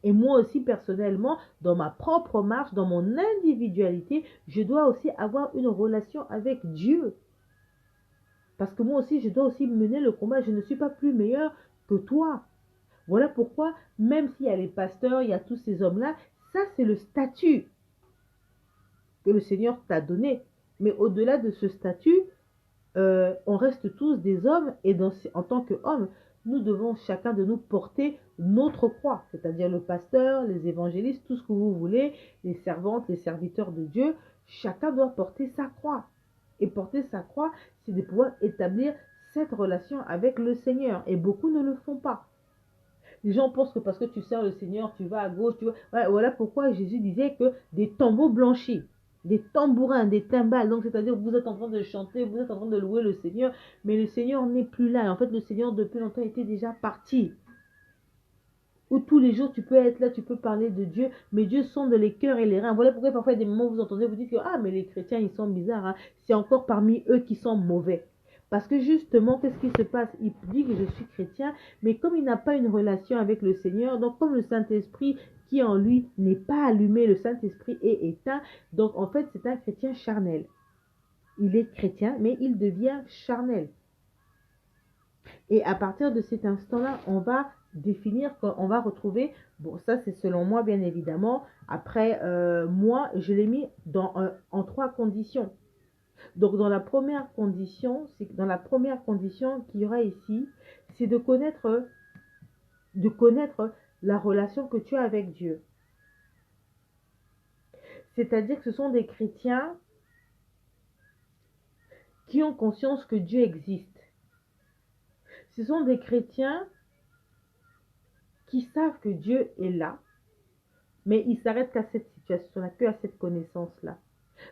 Et moi aussi, personnellement, dans ma propre marche, dans mon individualité, je dois aussi avoir une relation avec Dieu. Parce que moi aussi, je dois aussi mener le combat. Je ne suis pas plus meilleur que toi. Voilà pourquoi, même s'il y a les pasteurs, il y a tous ces hommes-là, ça c'est le statut que le Seigneur t'a donné. Mais au-delà de ce statut, on reste tous des hommes et en tant qu'hommes, nous devons chacun de nous porter notre croix, c'est-à-dire le pasteur, les évangélistes, tout ce que vous voulez, les servantes, les serviteurs de Dieu, chacun doit porter sa croix. Et porter sa croix, c'est de pouvoir établir cette relation avec le Seigneur. Et beaucoup ne le font pas. Les gens pensent que parce que tu sers le Seigneur, tu vas à gauche, tu vas... Ouais, voilà pourquoi Jésus disait que des tambours blanchis, des tambourins, des timbales, donc c'est-à-dire que vous êtes en train de chanter, vous êtes en train de louer le Seigneur, mais le Seigneur n'est plus là. Et en fait, le Seigneur depuis longtemps était déjà parti. Où tous les jours tu peux être là, tu peux parler de Dieu, mais Dieu sonde les cœurs et les reins. Voilà pourquoi parfois il y a des moments où vous entendez, vous dites que ah mais les chrétiens ils sont bizarres, hein. C'est encore parmi eux qui sont mauvais. Parce que justement, qu'est-ce qui se passe? Il dit que je suis chrétien, mais comme il n'a pas une relation avec le Seigneur, donc comme le Saint-Esprit qui en lui n'est pas allumé, le Saint-Esprit est éteint, donc en fait c'est un chrétien charnel. Il est chrétien, mais il devient charnel. Et à partir de cet instant-là, on va définir, on va retrouver, bon ça c'est selon moi bien évidemment, après moi je l'ai mis en 3 conditions. Donc dans la première condition, qu'il y aura ici, c'est de connaître la relation que tu as avec Dieu. C'est-à-dire que ce sont des chrétiens qui ont conscience que Dieu existe. Ce sont des chrétiens qui savent que Dieu est là, mais ils s'arrêtent qu'à cette situation-là, qu'à cette connaissance-là.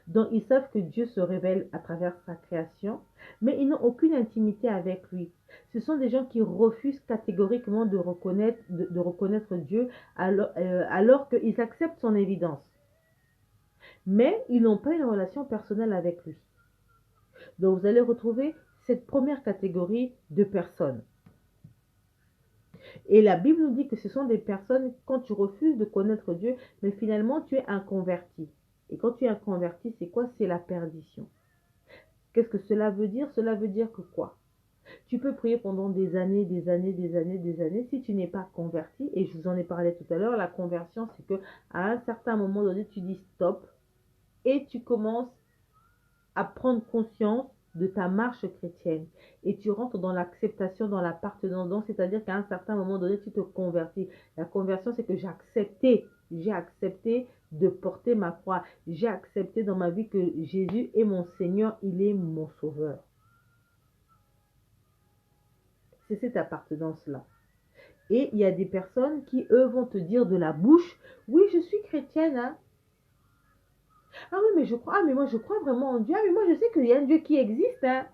Donc, ils savent que Dieu se révèle à travers sa création, mais ils n'ont aucune intimité avec lui. Ce sont des gens qui refusent catégoriquement de reconnaître Dieu alors qu'ils acceptent son évidence. Mais ils n'ont pas une relation personnelle avec lui. Donc, vous allez retrouver cette première catégorie de personnes. Et la Bible nous dit que ce sont des personnes, quand tu refuses de connaître Dieu, mais finalement tu es un converti. Et quand tu es un converti, c'est quoi? C'est la perdition. Qu'est-ce que cela veut dire? Cela veut dire que quoi? Tu peux prier pendant des années. Si tu n'es pas converti, et je vous en ai parlé tout à l'heure, la conversion, c'est que à un certain moment donné, tu dis stop et tu commences à prendre conscience de ta marche chrétienne et tu rentres dans l'acceptation, dans l'appartenance, c'est-à-dire qu'à un certain moment donné, tu te convertis. La conversion, c'est que j'ai accepté de porter ma croix. J'ai accepté dans ma vie que Jésus est mon Seigneur, il est mon Sauveur. C'est cette appartenance-là. Et il y a des personnes qui, eux, vont te dire de la bouche, oui, je suis chrétienne, hein. Ah oui, mais je crois, mais moi je crois vraiment en Dieu. Ah, mais moi je sais qu'il y a un Dieu qui existe, hein.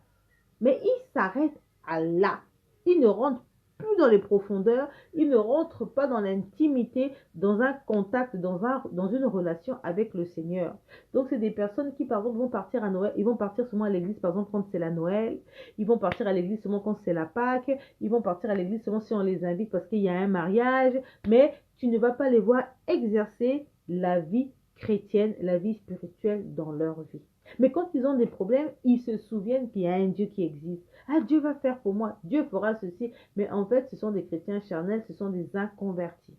Mais il s'arrête à là. Il ne rentre plus dans les profondeurs. Il ne rentre pas dans l'intimité, dans un contact, dans une relation avec le Seigneur. Donc c'est des personnes qui par exemple vont partir à Noël. Ils vont partir seulement à l'église par exemple quand c'est la Noël. Ils vont partir à l'église seulement quand c'est la Pâque. Ils vont partir à l'église seulement si on les invite parce qu'il y a un mariage. Mais tu ne vas pas les voir exercer la vie chrétienne, la vie spirituelle dans leur vie. Mais quand ils ont des problèmes, ils se souviennent qu'il y a un Dieu qui existe. Ah, Dieu va faire pour moi, Dieu fera ceci. Mais en fait, ce sont des chrétiens charnels, ce sont des inconvertis.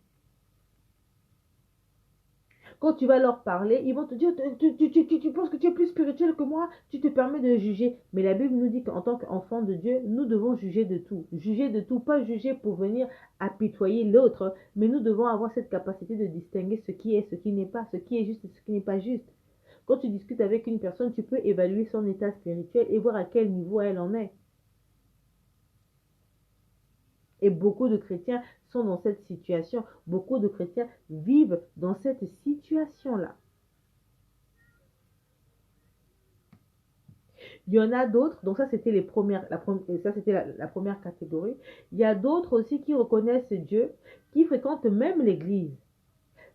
Quand tu vas leur parler, ils vont te dire, tu penses que tu es plus spirituel que moi, tu te permets de juger. Mais la Bible nous dit qu'en tant qu'enfants de Dieu, nous devons juger de tout. Juger de tout, pas juger pour venir apitoyer l'autre, mais nous devons avoir cette capacité de distinguer ce qui est, ce qui n'est pas, ce qui est juste et ce qui n'est pas juste. Quand tu discutes avec une personne, tu peux évaluer son état spirituel et voir à quel niveau elle en est. Et beaucoup de chrétiens sont dans cette situation. Beaucoup de chrétiens vivent dans cette situation-là. Il y en a d'autres, donc ça c'était la première catégorie. Il y a d'autres aussi qui reconnaissent Dieu, qui fréquentent même l'église.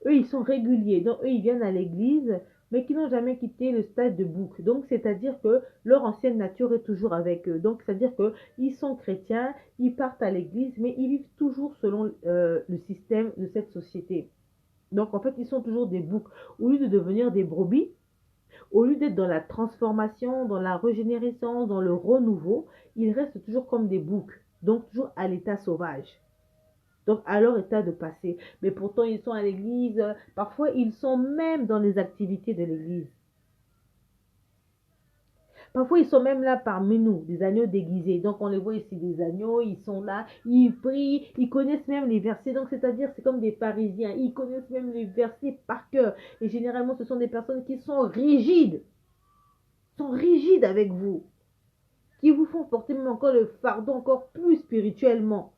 Eux, ils sont réguliers, donc eux, ils viennent à l'église, mais qui n'ont jamais quitté le stade de bouc. Donc, c'est-à-dire que leur ancienne nature est toujours avec eux. Donc, c'est-à-dire qu'ils sont chrétiens, ils partent à l'église, mais ils vivent toujours selon le système de cette société. Donc, en fait, ils sont toujours des boucs. Au lieu de devenir des brebis, au lieu d'être dans la transformation, dans la régénérescence, dans le renouveau, ils restent toujours comme des boucs. Donc, toujours à l'état sauvage. Donc, à leur état de passé. Mais pourtant, ils sont à l'église. Parfois, ils sont même dans les activités de l'église. Parfois, ils sont même là parmi nous, des agneaux déguisés. Donc, on les voit ici, des agneaux, ils sont là, ils prient, ils connaissent même les versets. Donc, c'est-à-dire, c'est comme des pharisiens. Ils connaissent même les versets par cœur. Et généralement, ce sont des personnes qui sont rigides avec vous. Qui vous font porter même encore le fardeau, encore plus spirituellement.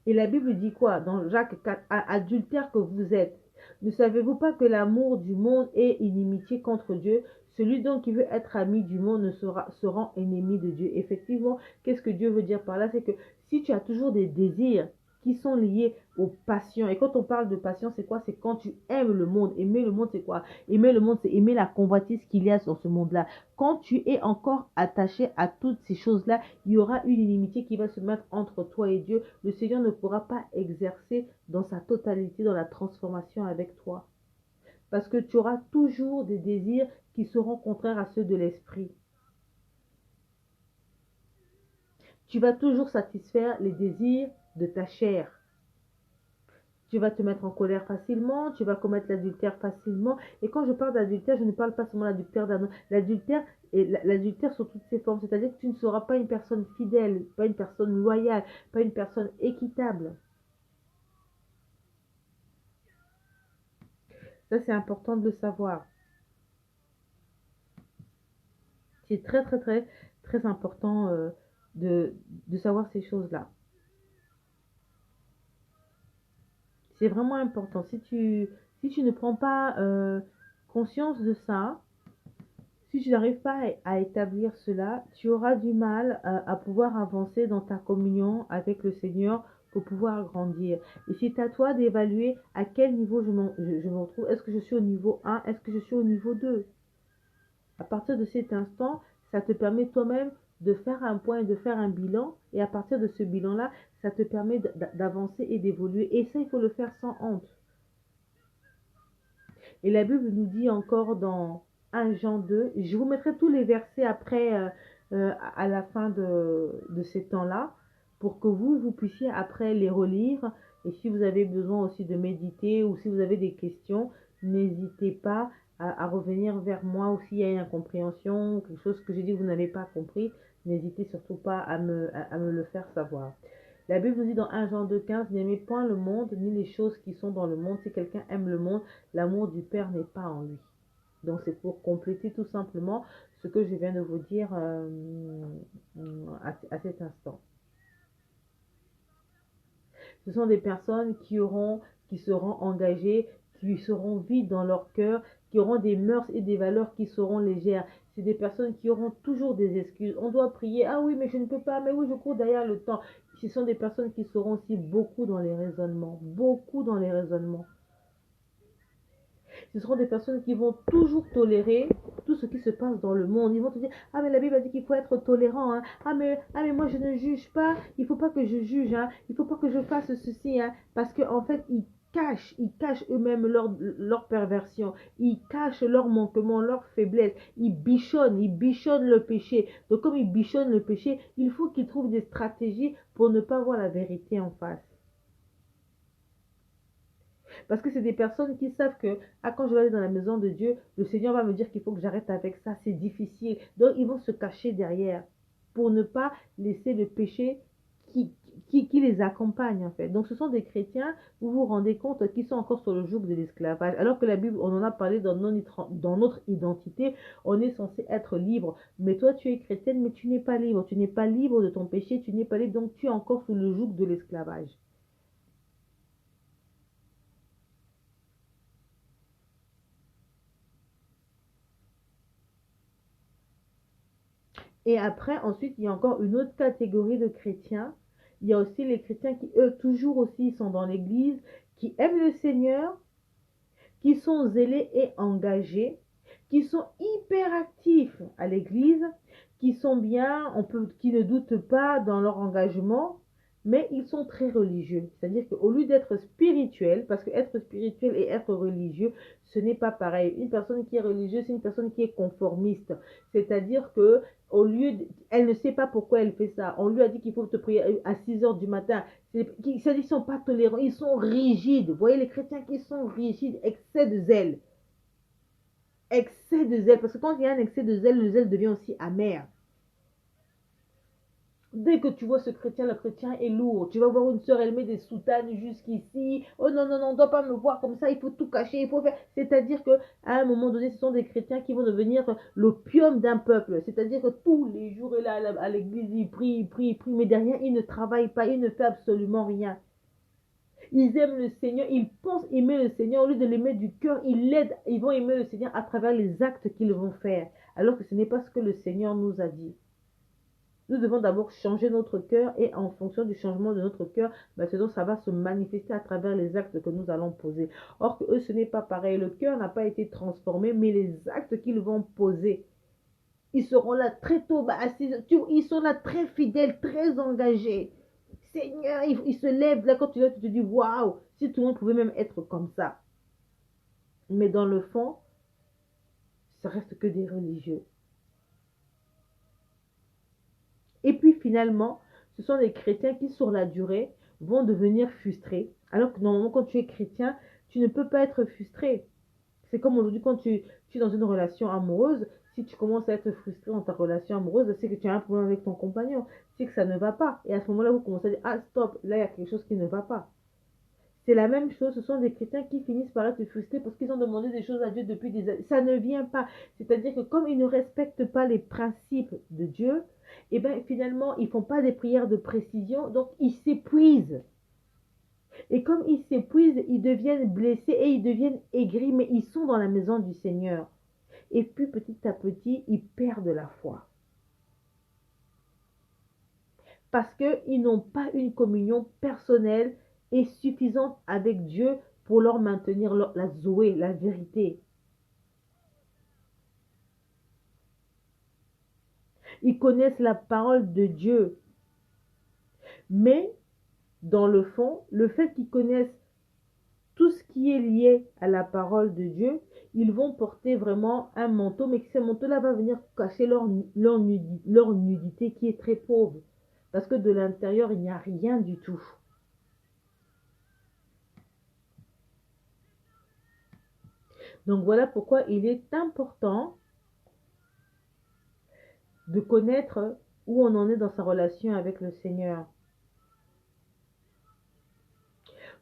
Et la Bible dit quoi? Dans Jacques 4, adultère que vous êtes. Ne savez-vous pas que l'amour du monde est inimitié contre Dieu? Celui donc qui veut être ami du monde se rend ennemi de Dieu. Effectivement, qu'est-ce que Dieu veut dire par là? C'est que si tu as toujours des désirs qui sont liés aux passions, et quand on parle de passion, c'est quoi? C'est quand tu aimes le monde. Aimer le monde, c'est quoi? Aimer le monde, c'est aimer la convoitise qu'il y a sur ce monde-là. Quand tu es encore attaché à toutes ces choses-là, il y aura une inimitié qui va se mettre entre toi et Dieu. Le Seigneur ne pourra pas exercer dans sa totalité, dans la transformation avec toi. Parce que tu auras toujours des désirs qui seront contraires à ceux de l'esprit. Tu vas toujours satisfaire les désirs de ta chair. Tu vas te mettre en colère facilement, tu vas commettre l'adultère facilement. Et quand je parle d'adultère, je ne parle pas seulement d'adultère d'un homme. L'adultère sous toutes ses formes, c'est-à-dire que tu ne seras pas une personne fidèle, pas une personne loyale, pas une personne équitable. Ça, c'est important de le savoir. C'est très, très, très, très important de savoir ces choses-là. C'est vraiment important. Si tu ne prends pas conscience de ça, si tu n'arrives pas à établir cela, tu auras du mal à pouvoir avancer dans ta communion avec le Seigneur pour pouvoir grandir. Et c'est à toi d'évaluer à quel niveau je me retrouve. Est-ce que je suis au niveau 1? Est-ce que je suis au niveau 2? À partir de cet instant, ça te permet toi-même de faire un point et de faire un bilan. Et à partir de ce bilan-là, ça te permet d'avancer et d'évoluer. Et ça, il faut le faire sans honte. Et la Bible nous dit encore dans 1 Jean 2, je vous mettrai tous les versets après, à la fin de ces temps-là, pour que vous puissiez après les relire. Et si vous avez besoin aussi de méditer ou si vous avez des questions, n'hésitez pas à revenir vers moi ou s'il y a une incompréhension, quelque chose que j'ai dit que vous n'avez pas compris, n'hésitez surtout pas à me le faire savoir. La Bible nous dit dans 1 Jean 2,15, n'aimez point le monde ni les choses qui sont dans le monde. Si quelqu'un aime le monde, l'amour du Père n'est pas en lui. Donc c'est pour compléter tout simplement ce que je viens de vous dire à cet instant. Ce sont des personnes qui seront engagées, qui seront vides dans leur cœur, qui auront des mœurs et des valeurs qui seront légères. C'est des personnes qui auront toujours des excuses. On doit prier, ah oui, mais je ne peux pas, mais oui, je cours derrière le temps. Ce sont des personnes qui seront aussi beaucoup dans les raisonnements, Ce seront des personnes qui vont toujours tolérer tout ce qui se passe dans le monde. Ils vont te dire, ah mais la Bible a dit qu'il faut être tolérant, hein. Ah mais moi je ne juge pas, il ne faut pas que je juge, hein. Il ne faut pas que je fasse ceci, hein. Parce qu'en fait, ils cachent eux-mêmes leur perversion, ils cachent leur manquement, leur faiblesse, ils bichonnent le péché. Donc comme ils bichonnent le péché, il faut qu'ils trouvent des stratégies pour ne pas voir la vérité en face. Parce que c'est des personnes qui savent que ah, quand je vais aller dans la maison de Dieu, le Seigneur va me dire qu'il faut que j'arrête avec ça, c'est difficile. Donc ils vont se cacher derrière pour ne pas laisser le péché qui, qui les accompagne en fait. Donc ce sont des chrétiens, vous vous rendez compte, qui sont encore sur le joug de l'esclavage. Alors que la Bible, on en a parlé dans notre identité, on est censé être libre. Mais toi tu es chrétienne, mais tu n'es pas libre. Tu n'es pas libre de ton péché, tu n'es pas libre, donc tu es encore sous le joug de l'esclavage. Et après, ensuite, il y a encore une autre catégorie de chrétiens. Il y a aussi les chrétiens qui, eux, toujours aussi sont dans l'église, qui aiment le Seigneur, qui sont zélés et engagés, qui sont hyper actifs à l'église, qui sont bien, qui ne doutent pas dans leur engagement, mais ils sont très religieux. C'est-à-dire qu'au lieu d'être spirituel, parce que être spirituel et être religieux, ce n'est pas pareil. Une personne qui est religieuse, c'est une personne qui est conformiste. C'est-à-dire que elle ne sait pas pourquoi elle fait ça. On lui a dit qu'il faut te prier à 6 heures du matin. Ils ne sont pas tolérants, ils sont rigides. Vous voyez les chrétiens qui sont rigides, excès de zèle. Excès de zèle, parce que quand il y a un excès de zèle, le zèle devient aussi amer. Dès que tu vois ce chrétien, le chrétien est lourd. Tu vas voir une soeur, elle met des soutanes jusqu'ici. Oh non, non, non, on ne doit pas me voir comme ça, il faut tout cacher, il faut faire. C'est-à-dire qu'à un moment donné, ce sont des chrétiens qui vont devenir l'opium d'un peuple. C'est-à-dire que tous les jours, il est là à l'église, il prie, il prie, il prie, mais derrière, il ne travaille pas, il ne fait absolument rien. Ils aiment le Seigneur, ils pensent aimer le Seigneur, au lieu de l'aimer du cœur, ils vont aimer le Seigneur à travers les actes qu'ils vont faire, alors que ce n'est pas ce que le Seigneur nous a dit. Nous devons d'abord changer notre cœur et en fonction du changement de notre cœur, ça va se manifester à travers les actes que nous allons poser. Or que eux, ce n'est pas pareil. Le cœur n'a pas été transformé, mais les actes qu'ils vont poser, ils seront là très tôt, ils sont là très fidèles, très engagés. Seigneur, ils se lèvent là quand tu te dis waouh, si tout le monde pouvait même être comme ça. Mais dans le fond, ça reste que des religieux. Et puis finalement, ce sont des chrétiens qui, sur la durée, vont devenir frustrés. Alors que normalement, quand tu es chrétien, tu ne peux pas être frustré. C'est comme aujourd'hui, quand tu es dans une relation amoureuse, si tu commences à être frustré dans ta relation amoureuse, c'est que tu as un problème avec ton compagnon. C'est que ça ne va pas. Et à ce moment-là, vous commencez à dire, ah stop, là, il y a quelque chose qui ne va pas. C'est la même chose, ce sont des chrétiens qui finissent par être frustrés parce qu'ils ont demandé des choses à Dieu depuis des années. Ça ne vient pas. C'est-à-dire que comme ils ne respectent pas les principes de Dieu, et bien finalement, ils ne font pas des prières de précision, donc ils s'épuisent. Et comme ils s'épuisent, ils deviennent blessés et ils deviennent aigris, mais ils sont dans la maison du Seigneur. Et puis petit à petit, ils perdent la foi. Parce qu'ils n'ont pas une communion personnelle et suffisante avec Dieu pour leur maintenir la Zoé, la vérité. Ils connaissent la parole de Dieu. Mais, dans le fond, le fait qu'ils connaissent tout ce qui est lié à la parole de Dieu, ils vont porter vraiment un manteau, mais ce manteau-là va venir cacher leur nudité qui est très pauvre. Parce que de l'intérieur, il n'y a rien du tout. Donc voilà pourquoi il est important de connaître où on en est dans sa relation avec le Seigneur.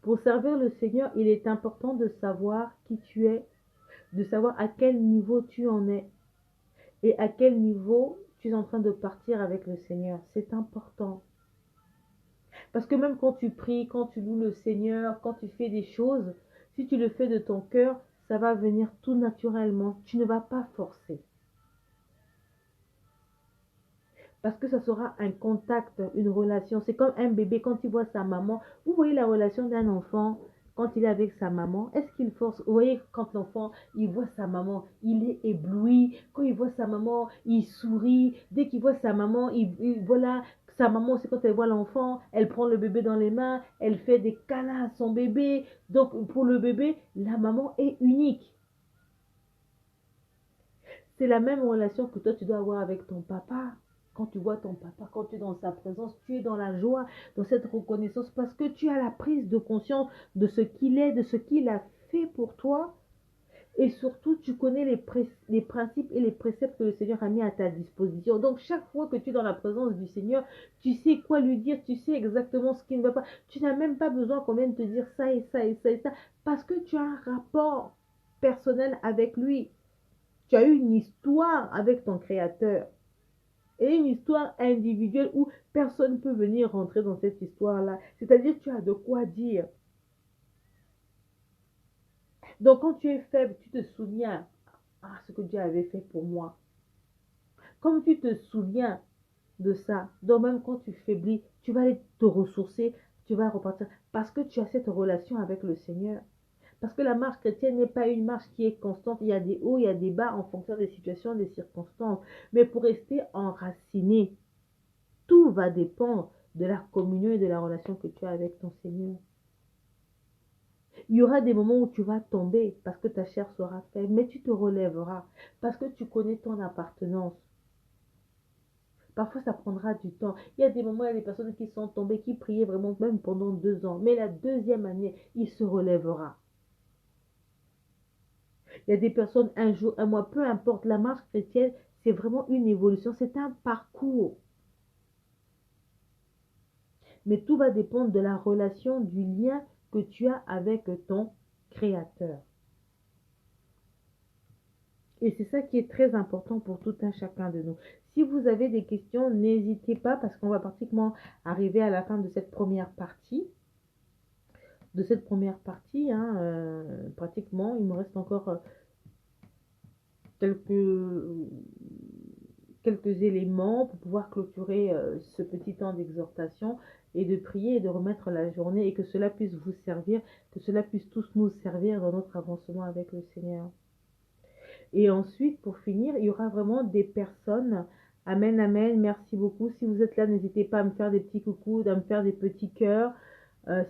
Pour servir le Seigneur, il est important de savoir qui tu es, de savoir à quel niveau tu en es et à quel niveau tu es en train de partir avec le Seigneur. C'est important. Parce que même quand tu pries, quand tu loues le Seigneur, quand tu fais des choses, si tu le fais de ton cœur, ça va venir tout naturellement. Tu ne vas pas forcer. Parce que ça sera un contact, une relation. C'est comme un bébé quand il voit sa maman. Vous voyez la relation d'un enfant quand il est avec sa maman. Est-ce qu'il force? Vous voyez quand l'enfant, il voit sa maman, il est ébloui. Quand il voit sa maman, il sourit. Dès qu'il voit sa maman, voilà. Sa maman aussi, quand elle voit l'enfant, elle prend le bébé dans les mains, elle fait des câlins à son bébé. Donc pour le bébé, la maman est unique. C'est la même relation que toi tu dois avoir avec ton papa. Quand tu vois ton papa, quand tu es dans sa présence, tu es dans la joie, dans cette reconnaissance, parce que tu as la prise de conscience de ce qu'il est, de ce qu'il a fait pour toi. Et surtout, tu connais les principes et les préceptes que le Seigneur a mis à ta disposition. Donc, chaque fois que tu es dans la présence du Seigneur, tu sais quoi lui dire, tu sais exactement ce qui ne va pas. Tu n'as même pas besoin qu'on vienne te dire ça et ça et ça et ça, parce que tu as un rapport personnel avec lui. Tu as eu une histoire avec ton Créateur. Et une histoire individuelle où personne ne peut venir rentrer dans cette histoire-là. C'est-à-dire que tu as de quoi dire. Donc, quand tu es faible, tu te souviens ce que Dieu avait fait pour moi. Comme tu te souviens de ça, donc même quand tu faiblis, tu vas aller te ressourcer, tu vas repartir. Parce que tu as cette relation avec le Seigneur. Parce que la marche chrétienne n'est pas une marche qui est constante. Il y a des hauts, il y a des bas en fonction des situations, des circonstances. Mais pour rester enraciné, tout va dépendre de la communion et de la relation que tu as avec ton Seigneur. Il y aura des moments où tu vas tomber parce que ta chair sera faible, mais tu te relèveras parce que tu connais ton appartenance. Parfois, ça prendra du temps. Il y a des moments, il y a des personnes qui sont tombées, qui priaient vraiment même pendant 2 ans. Mais la deuxième année, il se relèvera. Il y a des personnes, un jour, un mois, peu importe. La marche chrétienne, c'est vraiment une évolution. C'est un parcours. Mais tout va dépendre de la relation, du lien que tu as avec ton Créateur. Et c'est ça qui est très important pour tout un chacun de nous. Si vous avez des questions, n'hésitez pas parce qu'on va pratiquement arriver à la fin de cette première partie. Pratiquement, il me reste encore quelques éléments pour pouvoir clôturer ce petit temps d'exhortation et de prier et de remettre la journée et que cela puisse vous servir, que cela puisse tous nous servir dans notre avancement avec le Seigneur. Et ensuite, pour finir, il y aura vraiment des personnes. Amen, amen, merci beaucoup. Si vous êtes là, n'hésitez pas à me faire des petits coucous, à me faire des petits cœurs.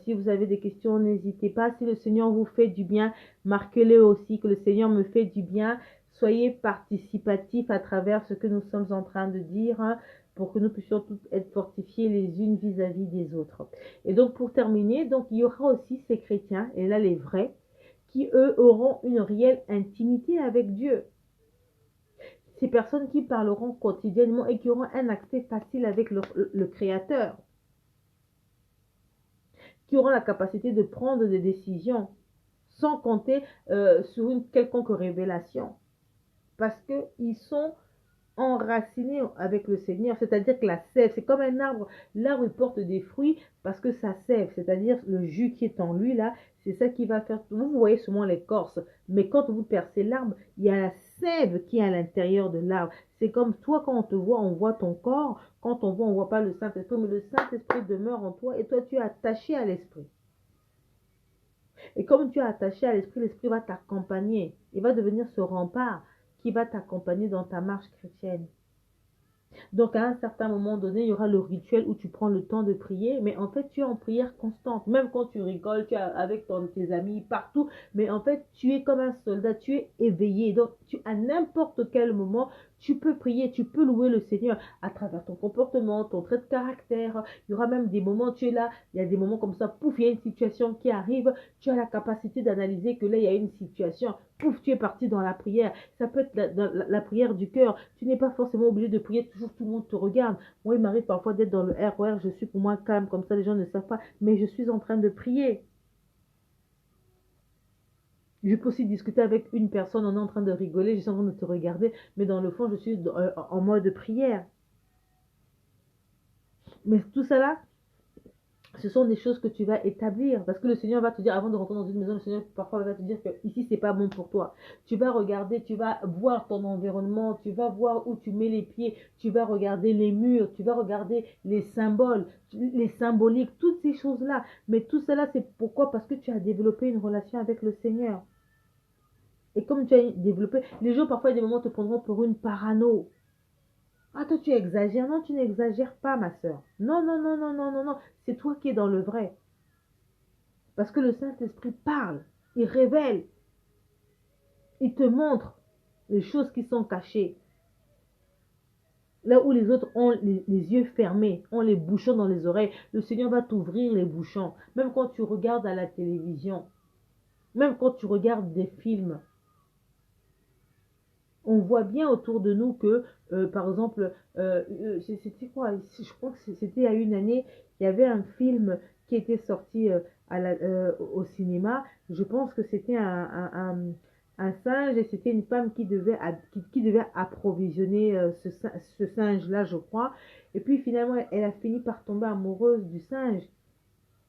Si vous avez des questions, n'hésitez pas. Si le Seigneur vous fait du bien, marquez-le aussi, que le Seigneur me fait du bien. Soyez participatifs à travers ce que nous sommes en train de dire, pour que nous puissions tous être fortifiés les unes vis-à-vis des autres. Et donc, pour terminer, donc, il y aura aussi ces chrétiens, et là les vrais, qui, eux, auront une réelle intimité avec Dieu. Ces personnes qui parleront quotidiennement et qui auront un accès facile avec le Créateur. Qui auront la capacité de prendre des décisions sans compter sur une quelconque révélation. Parce qu'ils sont enracinés avec le Seigneur, c'est-à-dire que la sève, c'est comme un arbre. L'arbre, il porte des fruits parce que ça sève, c'est-à-dire le jus qui est en lui, là, c'est ça qui va faire. Vous voyez souvent l'écorce, mais quand vous percez l'arbre, il y a la sève qui est à l'intérieur de l'arbre. C'est comme toi, quand on voit ton corps. Quand on voit pas le Saint-Esprit, mais le Saint-Esprit demeure en toi et toi, tu es attaché à l'Esprit. Et comme tu es attaché à l'Esprit, l'Esprit va t'accompagner. Il va devenir ce rempart qui va t'accompagner dans ta marche chrétienne. Donc, à un certain moment donné, il y aura le rituel où tu prends le temps de prier, mais en fait, tu es en prière constante. Même quand tu rigoles, tu es avec tes amis, partout, mais en fait, tu es comme un soldat, tu es éveillé. Donc, à n'importe quel moment, tu peux prier, tu peux louer le Seigneur à travers ton comportement, ton trait de caractère. Il y aura même des moments, tu es là, il y a des moments comme ça, pouf, il y a une situation qui arrive, tu as la capacité d'analyser que là, il y a une situation, pouf, tu es parti dans la prière. Ça peut être la prière du cœur. Tu n'es pas forcément obligé de prier toujours, tout le monde te regarde. Moi, il m'arrive parfois d'être dans le ROR, je suis pour moi calme, comme ça les gens ne savent pas, mais je suis en train de prier. Je peux aussi discuter avec une personne, on est en train de rigoler, je suis en train de te regarder, mais dans le fond, je suis en mode prière. Mais tout ça là, ce sont des choses que tu vas établir. Parce que le Seigneur va te dire, avant de rentrer dans une maison, le Seigneur parfois va te dire que ici, c'est pas bon pour toi. Tu vas regarder, tu vas voir ton environnement, tu vas voir où tu mets les pieds, tu vas regarder les murs, tu vas regarder les symboles, les symboliques, toutes ces choses-là. Mais tout cela, c'est pourquoi? Parce que tu as développé une relation avec le Seigneur. Et comme tu as développé, les gens parfois, à des moments, te prendront pour une parano. Ah, toi, tu exagères. Non, tu n'exagères pas, ma soeur. Non, non, non, non, non, non, non. C'est toi qui es dans le vrai. Parce que le Saint-Esprit parle. Il révèle. Il te montre les choses qui sont cachées. Là où les autres ont les yeux fermés, ont les bouchons dans les oreilles, le Seigneur va t'ouvrir les bouchons. Même quand tu regardes à la télévision, même quand tu regardes des films, on voit bien autour de nous que, par exemple, c'était quoi? Je crois que c'était il y a une année, il y avait un film qui était sorti au cinéma. Je pense que c'était un singe et c'était une femme qui devait approvisionner ce singe-là, je crois. Et puis finalement, elle a fini par tomber amoureuse du singe.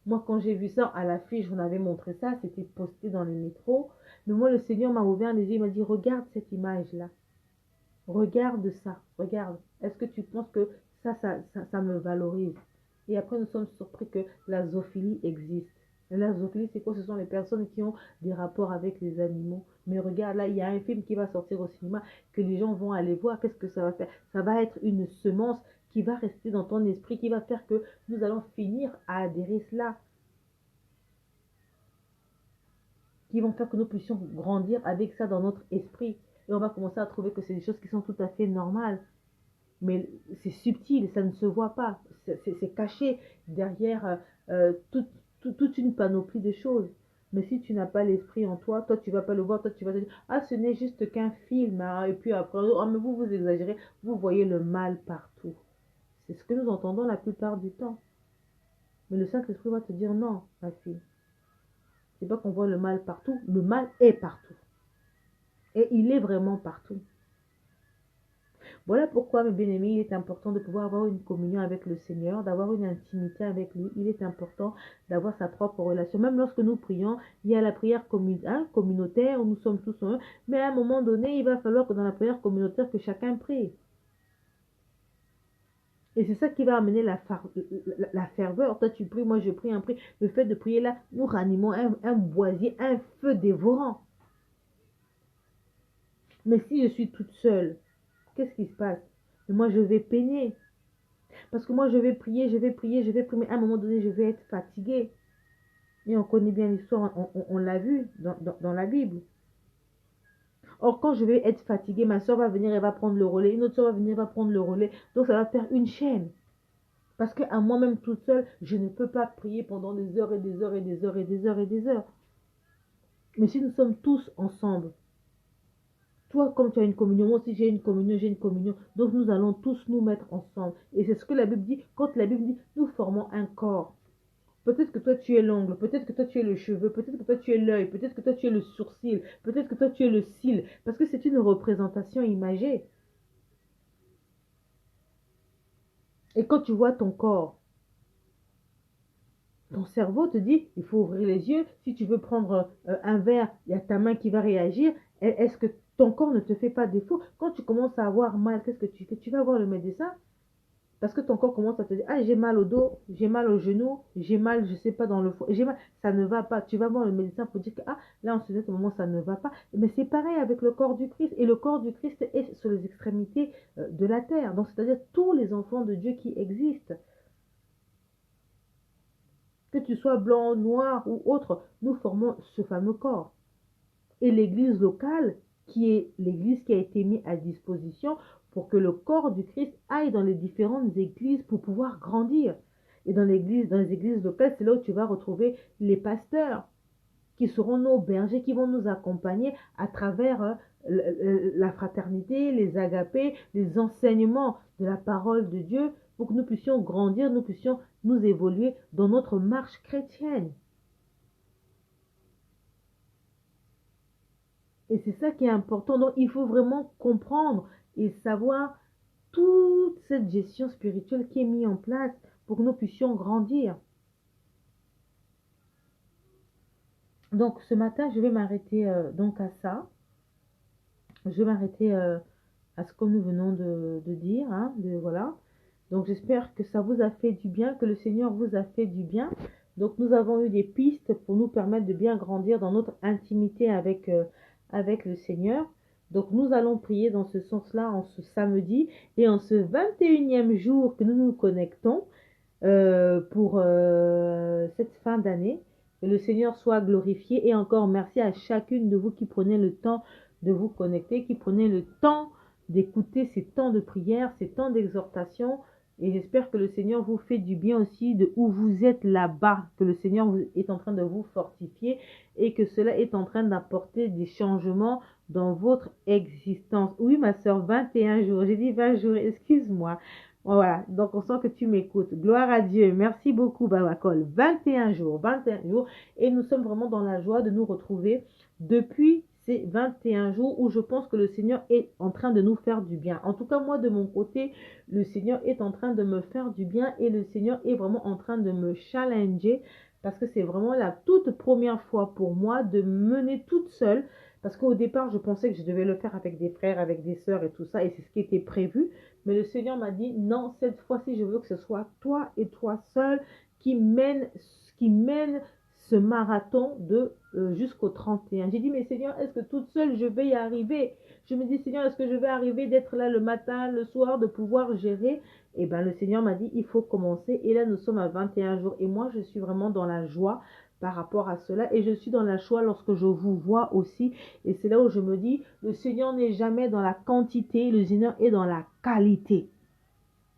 Moi, quand j'ai vu ça à l'affiche, on avait montré ça, c'était posté dans les métros. Mais moi, le Seigneur m'a ouvert les yeux, il m'a dit, regarde cette image-là. Regarde ça, regarde. Est-ce que tu penses que ça me valorise? Et après, nous sommes surpris que la zoophilie existe. Et la zoophilie, c'est quoi? Ce sont les personnes qui ont des rapports avec les animaux. Mais regarde, là, il y a un film qui va sortir au cinéma que les gens vont aller voir. Qu'est-ce que ça va faire? Ça va être une semence qui va rester dans ton esprit, qui va faire que nous allons finir à adhérer cela, qui vont faire que nous puissions grandir avec ça dans notre esprit. Et on va commencer à trouver que c'est des choses qui sont tout à fait normales. Mais c'est subtil, ça ne se voit pas. C'est caché derrière toute une panoplie de choses. Mais si tu n'as pas l'esprit en toi, toi tu vas pas le voir, toi tu vas te dire, ah ce n'est juste qu'un film, hein. Et puis après, oh, mais vous exagérez, vous voyez le mal partout. C'est ce que nous entendons la plupart du temps. Mais le Saint-Esprit va te dire, non, ma fille, c'est pas qu'on voit le mal partout, le mal est partout. Et il est vraiment partout. Voilà pourquoi, mes bien-aimés, il est important de pouvoir avoir une communion avec le Seigneur, d'avoir une intimité avec lui. Il est important d'avoir sa propre relation. Même lorsque nous prions, il y a la prière communautaire où nous sommes tous un. Mais à un moment donné, il va falloir que dans la prière communautaire, que chacun prie. Et c'est ça qui va amener la ferveur. Toi, tu pries, moi, je prie, un prie. Le fait de prier là, nous ranimons un boisier, un feu dévorant. Mais si je suis toute seule, qu'est-ce qui se passe? Et moi, je vais peiner. Parce que moi, je vais prier, mais à un moment donné, je vais être fatiguée. Et on connaît bien l'histoire, on l'a vu dans la Bible. Or, quand je vais être fatiguée, ma soeur va venir, elle va prendre le relais. Une autre soeur va venir, elle va prendre le relais. Donc, ça va faire une chaîne. Parce qu'à moi-même toute seule, je ne peux pas prier pendant des heures et des heures et des heures et des heures et des heures. Mais si nous sommes tous ensemble, toi, comme tu as une communion, moi aussi j'ai une communion. Donc nous allons tous nous mettre ensemble. Et c'est ce que la Bible dit. Quand la Bible dit, nous formons un corps. Peut-être que toi tu es l'ongle, peut-être que toi tu es le cheveu, peut-être que toi tu es l'œil, peut-être que toi tu es le sourcil, peut-être que toi tu es le cil. Parce que c'est une représentation imagée. Et quand tu vois ton corps, ton cerveau te dit, il faut ouvrir les yeux. Si tu veux prendre un verre, il y a ta main qui va réagir. Est-ce que ton corps ne te fait pas défaut? Quand tu commences à avoir mal, qu'est-ce que tu fais? Tu vas voir le médecin parce que ton corps commence à te dire, ah, j'ai mal au dos, j'ai mal au genou, j'ai mal, je sais pas, dans le foie, j'ai mal, ça ne va pas. Tu vas voir le médecin pour dire que, ah, là, en ce moment, ça ne va pas. Mais c'est pareil avec le corps du Christ. Et le corps du Christ est sur les extrémités de la terre. Donc, c'est-à-dire tous les enfants de Dieu qui existent. Que tu sois blanc, noir ou autre, nous formons ce fameux corps. Et l'église locale, qui est l'église qui a été mise à disposition pour que le corps du Christ aille dans les différentes églises pour pouvoir grandir. Et dans les églises locales, c'est là où tu vas retrouver les pasteurs, qui seront nos bergers, qui vont nous accompagner à travers la fraternité, les agapés, les enseignements de la parole de Dieu, pour que nous puissions grandir, nous puissions nous évoluer dans notre marche chrétienne. Et c'est ça qui est important. Donc, il faut vraiment comprendre et savoir toute cette gestion spirituelle qui est mise en place pour que nous puissions grandir. Donc, ce matin, je vais m'arrêter donc à ça. Je vais m'arrêter à ce que nous venons de dire. Hein, voilà. Donc, j'espère que ça vous a fait du bien, que le Seigneur vous a fait du bien. Donc, nous avons eu des pistes pour nous permettre de bien grandir dans notre intimité avec le Seigneur. Donc, nous allons prier dans ce sens-là en ce samedi et en ce 21e jour que nous nous connectons pour cette fin d'année. Que le Seigneur soit glorifié et encore merci à chacune de vous qui prenez le temps de vous connecter, qui prenez le temps d'écouter ces temps de prière, ces temps d'exhortation. Et j'espère que le Seigneur vous fait du bien aussi de où vous êtes là-bas, que le Seigneur est en train de vous fortifier et que cela est en train d'apporter des changements dans votre existence. Oui, ma soeur, 21 jours. J'ai dit 20 jours, excuse-moi. Voilà, donc on sent que tu m'écoutes. Gloire à Dieu. Merci beaucoup, Babacol. 21 jours, 21 jours. Et nous sommes vraiment dans la joie de nous retrouver depuis ces 21 jours où je pense que le Seigneur est en train de nous faire du bien. En tout cas, moi, de mon côté, le Seigneur est en train de me faire du bien et le Seigneur est vraiment en train de me challenger parce que c'est vraiment la toute première fois pour moi de mener toute seule. Parce qu'au départ, je pensais que je devais le faire avec des frères, avec des sœurs et tout ça, et c'est ce qui était prévu. Mais le Seigneur m'a dit, non, cette fois-ci, je veux que ce soit toi et toi seul qui mène ce marathon de jusqu'au 31. J'ai dit, mais Seigneur, est-ce que toute seule, je vais y arriver? Je me dis, Seigneur, est-ce que je vais arriver d'être là le matin, le soir, de pouvoir gérer? Et bien, le Seigneur m'a dit, il faut commencer. Et là, nous sommes à 21 jours. Et moi, je suis vraiment dans la joie par rapport à cela. Et je suis dans la joie lorsque je vous vois aussi. Et c'est là où je me dis, le Seigneur n'est jamais dans la quantité, le Seigneur est dans la qualité.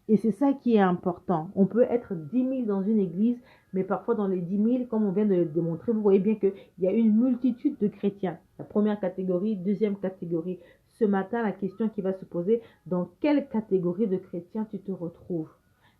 Et c'est ça qui est important. On peut être 10 000 dans une église, mais parfois dans les 10 000, comme on vient de le démontrer, vous voyez bien qu'il y a une multitude de chrétiens. La première catégorie, deuxième catégorie. Ce matin, la question qui va se poser, dans quelle catégorie de chrétiens tu te retrouves?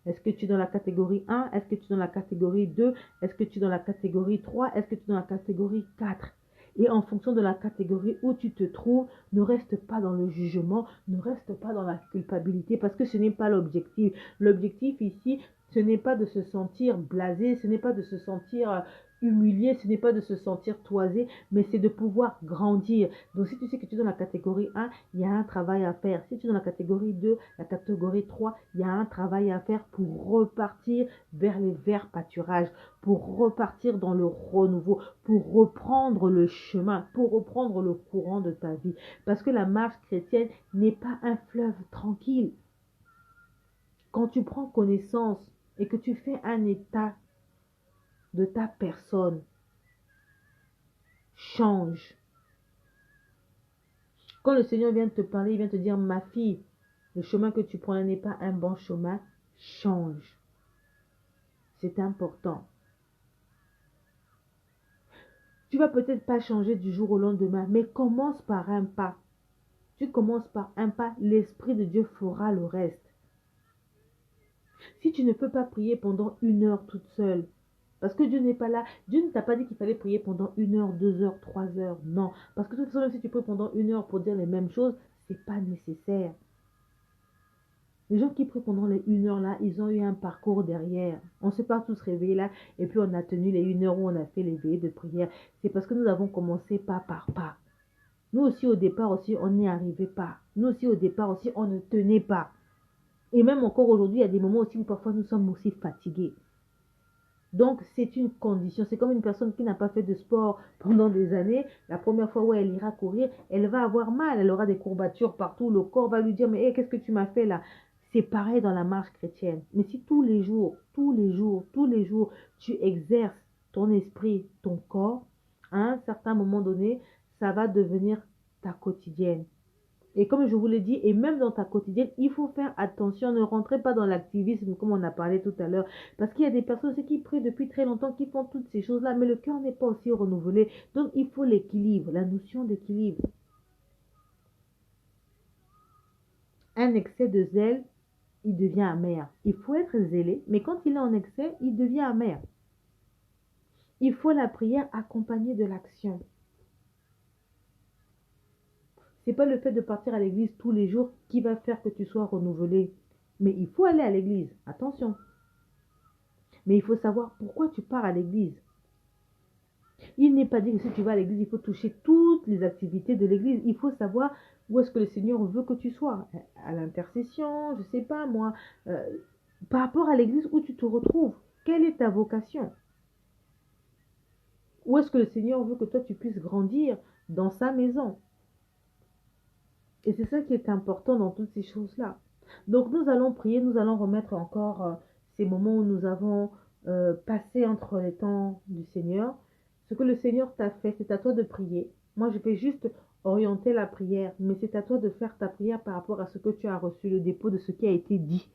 Est-ce que tu es dans la catégorie 1? Est-ce que tu es dans la catégorie 2? Est-ce que tu es dans la catégorie 3? Est-ce que tu es dans la catégorie 4? Et en fonction de la catégorie où tu te trouves, ne reste pas dans le jugement, ne reste pas dans la culpabilité, parce que ce n'est pas l'objectif. L'objectif ici, ce n'est pas de se sentir blasé, ce n'est pas de se sentir humilié, ce n'est pas de se sentir toisé, mais c'est de pouvoir grandir. Donc si tu sais que tu es dans la catégorie 1, il y a un travail à faire. Si tu es dans la catégorie 2, la catégorie 3, il y a un travail à faire pour repartir vers les verts pâturages, pour repartir dans le renouveau, pour reprendre le chemin, pour reprendre le courant de ta vie. Parce que la marche chrétienne n'est pas un fleuve tranquille. Quand tu prends connaissance et que tu fais un état de ta personne, change. Quand le Seigneur vient te parler, il vient te dire, ma fille, le chemin que tu prends n'est pas un bon chemin, change. C'est important. Tu vas peut-être pas changer du jour au lendemain, mais commence par un pas. Tu commences par un pas, l'Esprit de Dieu fera le reste. Si tu ne peux pas prier pendant 1 heure toute seule, parce que Dieu n'est pas là, Dieu ne t'a pas dit qu'il fallait prier pendant 1 heure, 2 heures, 3 heures, non. Parce que de toute façon, même si tu pries pendant 1 heure pour dire les mêmes choses, c'est pas nécessaire. Les gens qui prient pendant les 1 heure là, ils ont eu un parcours derrière. On ne s'est pas tous réveillés là, et puis on a tenu les 1 heure où on a fait les veillées de prière. C'est parce que nous avons commencé pas par pas. Nous aussi au départ aussi, on n'y arrivait pas. Nous aussi au départ aussi, on ne tenait pas. Et même encore aujourd'hui, il y a des moments aussi où parfois nous sommes aussi fatigués. Donc, c'est une condition. C'est comme une personne qui n'a pas fait de sport pendant des années. La première fois où elle ira courir, elle va avoir mal. Elle aura des courbatures partout. Le corps va lui dire, mais hey, qu'est-ce que tu m'as fait là? C'est pareil dans la marche chrétienne. Mais si tous les jours, tu exerces ton esprit, ton corps, à un certain moment donné, ça va devenir ta quotidienne. Et comme je vous l'ai dit, et même dans ta quotidienne, il faut faire attention, ne rentrez pas dans l'activisme comme on a parlé tout à l'heure. Parce qu'il y a des personnes aussi qui prient depuis très longtemps, qui font toutes ces choses-là, mais le cœur n'est pas aussi renouvelé. Donc il faut l'équilibre, la notion d'équilibre. Un excès de zèle, il devient amer. Il faut être zélé, mais quand il est en excès, il devient amer. Il faut la prière accompagnée de l'action. C'est pas le fait de partir à l'église tous les jours qui va faire que tu sois renouvelé. Mais il faut aller à l'église. Attention. Mais il faut savoir pourquoi tu pars à l'église. Il n'est pas dit que si tu vas à l'église, il faut toucher toutes les activités de l'église. Il faut savoir où est-ce que le Seigneur veut que tu sois. À l'intercession, je sais pas moi. Par rapport à l'église où tu te retrouves. Quelle est ta vocation? Où est-ce que le Seigneur veut que toi tu puisses grandir dans sa maison? Et c'est ça qui est important dans toutes ces choses-là. Donc nous allons prier, nous allons remettre encore ces moments où nous avons passé entre les temps du Seigneur. Ce que le Seigneur t'a fait, c'est à toi de prier. Moi, je vais juste orienter la prière, mais c'est à toi de faire ta prière par rapport à ce que tu as reçu, le dépôt de ce qui a été dit.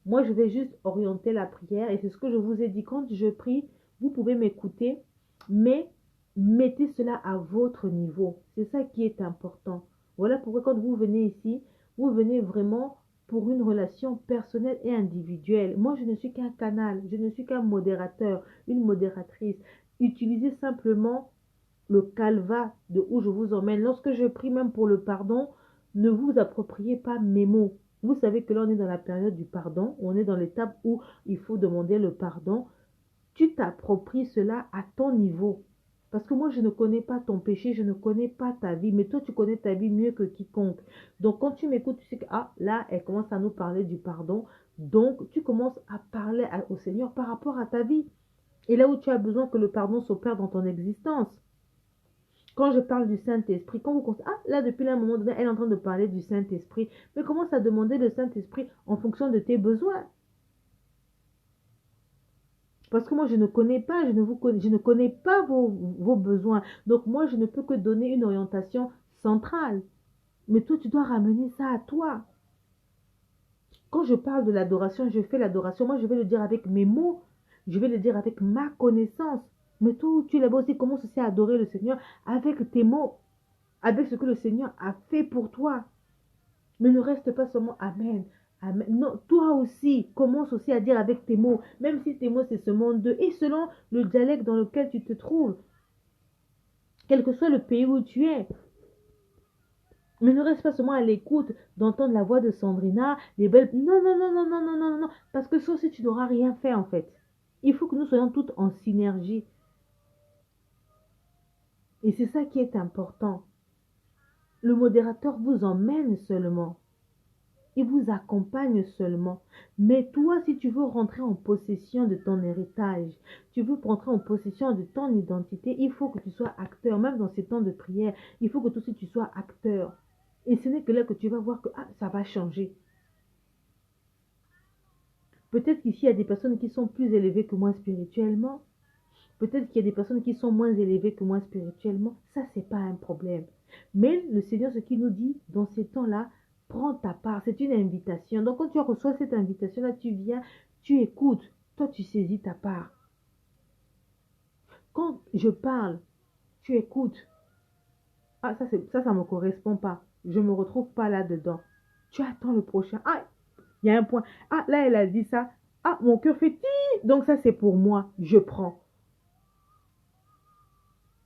Moi, je vais juste orienter la prière et c'est ce que je vous ai dit. Quand je prie, vous pouvez m'écouter, mais mettez cela à votre niveau. C'est ça qui est important. Voilà pourquoi quand vous venez ici, vous venez vraiment pour une relation personnelle et individuelle. Moi, je ne suis qu'un canal, je ne suis qu'un modérateur, une modératrice. Utilisez simplement le calva de où je vous emmène. Lorsque je prie même pour le pardon, ne vous appropriez pas mes mots. Vous savez que là, on est dans la période du pardon. On est dans l'étape où il faut demander le pardon. Tu t'appropries cela à ton niveau. Parce que moi, je ne connais pas ton péché, je ne connais pas ta vie. Mais toi, tu connais ta vie mieux que quiconque. Donc, quand tu m'écoutes, tu sais que, ah, là, elle commence à nous parler du pardon. Donc, tu commences à parler au Seigneur par rapport à ta vie. Et là où tu as besoin que le pardon s'opère dans ton existence. Quand je parle du Saint-Esprit, quand vous constatez, ah, là, depuis un moment donné, elle est en train de parler du Saint-Esprit, mais commence à demander le Saint-Esprit en fonction de tes besoins. Parce que moi, je ne connais pas, je ne connais pas vos besoins. Donc, moi, je ne peux que donner une orientation centrale. Mais toi, tu dois ramener ça à toi. Quand je parle de l'adoration, je fais l'adoration. Moi, je vais le dire avec mes mots. Je vais le dire avec ma connaissance. Mais toi, tu es là-bas aussi, commence aussi à adorer le Seigneur avec tes mots, avec ce que le Seigneur a fait pour toi. Mais ne reste pas seulement Amen. Amen. Non, toi aussi, commence aussi à dire avec tes mots, même si tes mots c'est ce monde de, et selon le dialecte dans lequel tu te trouves, quel que soit le pays où tu es. Mais ne reste pas seulement à l'écoute d'entendre la voix de Sandrina, les belles. Non, non, non, non, non, non, non, non, parce que ça aussi tu n'auras rien fait en fait. Il faut que nous soyons toutes en synergie. Et c'est ça qui est important. Le modérateur vous emmène seulement. Il vous accompagne seulement. Mais toi, si tu veux rentrer en possession de ton héritage, tu veux rentrer en possession de ton identité, il faut que tu sois acteur. Même dans ces temps de prière, il faut que toi aussi tu sois acteur. Et ce n'est que là que tu vas voir que ça va changer. Peut-être qu'ici, il y a des personnes qui sont plus élevées que moi spirituellement. Peut-être qu'il y a des personnes qui sont moins élevées que moi spirituellement. Ça, c'est pas un problème. Mais le Seigneur, ce qu'il nous dit dans ces temps-là, prends ta part. C'est une invitation. Donc, quand tu reçois cette invitation-là, tu viens, tu écoutes. Toi, tu saisis ta part. Quand je parle, tu écoutes. Ah, ça me correspond pas. Je me retrouve pas là-dedans. Tu attends le prochain. Ah, il y a un point. Ah, là, elle a dit ça. Ah, mon cœur fait ti. Donc, ça, c'est pour moi. Je prends.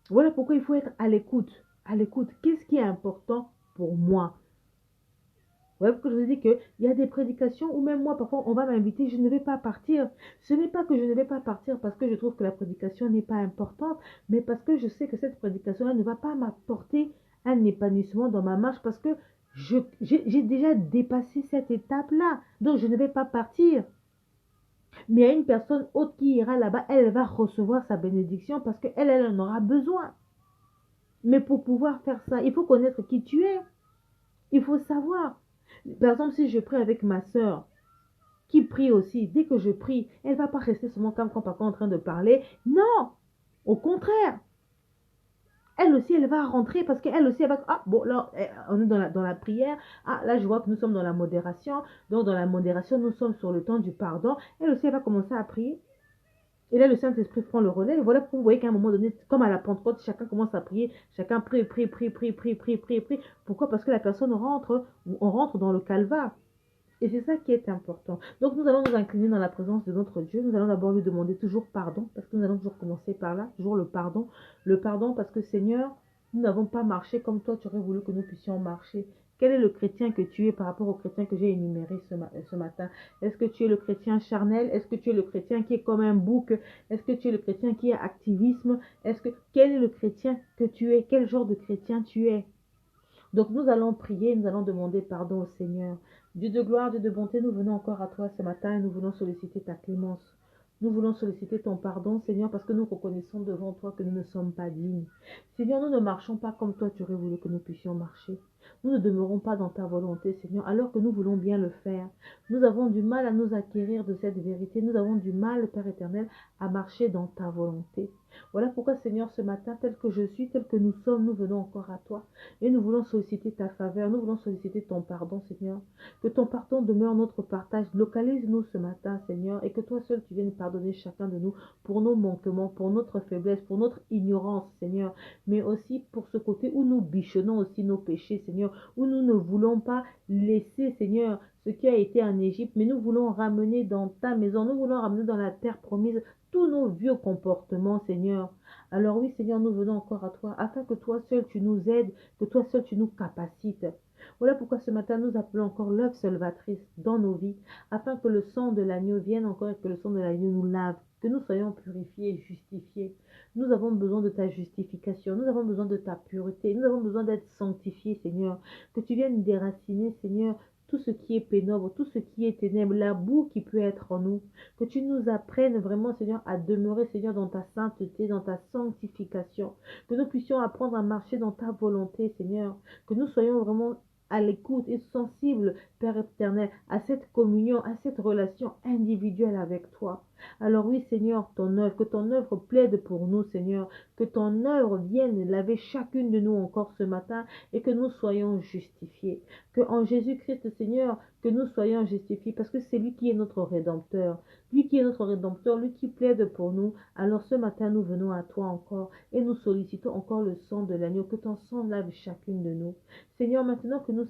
Voilà pourquoi il faut être à l'écoute. À l'écoute. Qu'est-ce qui est important pour moi? Voilà pourquoi je vous dis qu'il y a des prédications où même moi, parfois, on va m'inviter, je ne vais pas partir. Ce n'est pas que je ne vais pas partir parce que je trouve que la prédication n'est pas importante, mais parce que je sais que cette prédication-là ne va pas m'apporter un épanouissement dans ma marche parce que j'ai déjà dépassé cette étape-là. Donc, je ne vais pas partir. Mais il y a une personne autre qui ira là-bas, elle va recevoir sa bénédiction parce qu'elle en aura besoin. Mais pour pouvoir faire ça, il faut connaître qui tu es. Il faut savoir. Par exemple, si je prie avec ma soeur, qui prie aussi, dès que je prie, elle ne va pas rester seulement comme quand papa est en train de parler. Non, au contraire. Elle aussi, elle va rentrer parce qu'elle aussi, elle va... Ah, bon, là, on est dans la prière. Ah, là, je vois que nous sommes dans la modération. Donc, dans la modération, nous sommes sur le temps du pardon. Elle aussi, elle va commencer à prier. Et là, le Saint-Esprit prend le relais. Et voilà pourquoi vous voyez qu'à un moment donné, comme à la Pentecôte, chacun commence à prier. Chacun prie, prie, prie, prie, prie, prie, prie, prie. Pourquoi? Parce que la personne rentre, on rentre dans le calvaire. Et c'est ça qui est important. Donc, nous allons nous incliner dans la présence de notre Dieu. Nous allons d'abord lui demander toujours pardon. Parce que nous allons toujours commencer par là. Toujours le pardon. Le pardon parce que Seigneur, nous n'avons pas marché comme toi, tu aurais voulu que nous puissions marcher. Quel est le chrétien que tu es par rapport au chrétien que j'ai énuméré ce matin? Est-ce que tu es le chrétien charnel? Est-ce que tu es le chrétien qui est comme un bouc? Est-ce que tu es le chrétien qui est activisme? Quel est le chrétien que tu es? Quel genre de chrétien tu es? Donc nous allons prier, nous allons demander pardon au Seigneur. Dieu de gloire, Dieu de bonté, nous venons encore à toi ce matin et nous voulons solliciter ta clémence. Nous voulons solliciter ton pardon, Seigneur, parce que nous reconnaissons devant toi que nous ne sommes pas dignes. Seigneur, nous ne marchons pas comme toi tu aurais voulu que nous puissions marcher. Nous ne demeurons pas dans ta volonté, Seigneur, alors que nous voulons bien le faire. Nous avons du mal à nous acquérir de cette vérité. Nous avons du mal, Père éternel, à marcher dans ta volonté. Voilà pourquoi, Seigneur, ce matin, tel que je suis, tel que nous sommes, nous venons encore à toi. Et nous voulons solliciter ta faveur, nous voulons solliciter ton pardon, Seigneur. Que ton pardon demeure notre partage. Localise-nous ce matin, Seigneur, et que toi seul, tu viennes pardonner chacun de nous pour nos manquements, pour notre faiblesse, pour notre ignorance, Seigneur. Mais aussi pour ce côté où nous bichonnons aussi nos péchés, Seigneur, où nous ne voulons pas laisser, Seigneur, ce qui a été en Égypte, mais nous voulons ramener dans ta maison, nous voulons ramener dans la terre promise tous nos vieux comportements, Seigneur. Alors oui, Seigneur, nous venons encore à toi, afin que toi seul tu nous aides, que toi seul tu nous capacites. Voilà pourquoi ce matin nous appelons encore l'œuvre salvatrice dans nos vies, afin que le sang de l'agneau vienne encore et que le sang de l'agneau nous lave, que nous soyons purifiés et justifiés. Nous avons besoin de ta justification, nous avons besoin de ta pureté, nous avons besoin d'être sanctifiés, Seigneur. Que tu viennes déraciner, Seigneur, tout ce qui est pénombre, tout ce qui est ténèbres, la boue qui peut être en nous. Que tu nous apprennes vraiment, Seigneur, à demeurer, Seigneur, dans ta sainteté, dans ta sanctification. Que nous puissions apprendre à marcher dans ta volonté, Seigneur. Que nous soyons vraiment à l'écoute et sensibles, Père éternel, à cette communion, à cette relation individuelle avec toi. Alors oui, Seigneur, que ton œuvre plaide pour nous, Seigneur. Que ton œuvre vienne laver chacune de nous encore ce matin et que nous soyons justifiés. Que en Jésus-Christ, Seigneur, que nous soyons justifiés parce que c'est lui qui est notre Rédempteur. Lui qui est notre Rédempteur, lui qui plaide pour nous. Alors ce matin, nous venons à toi encore et nous sollicitons encore le sang de l'agneau. Que ton sang lave chacune de nous. Seigneur, maintenant que nous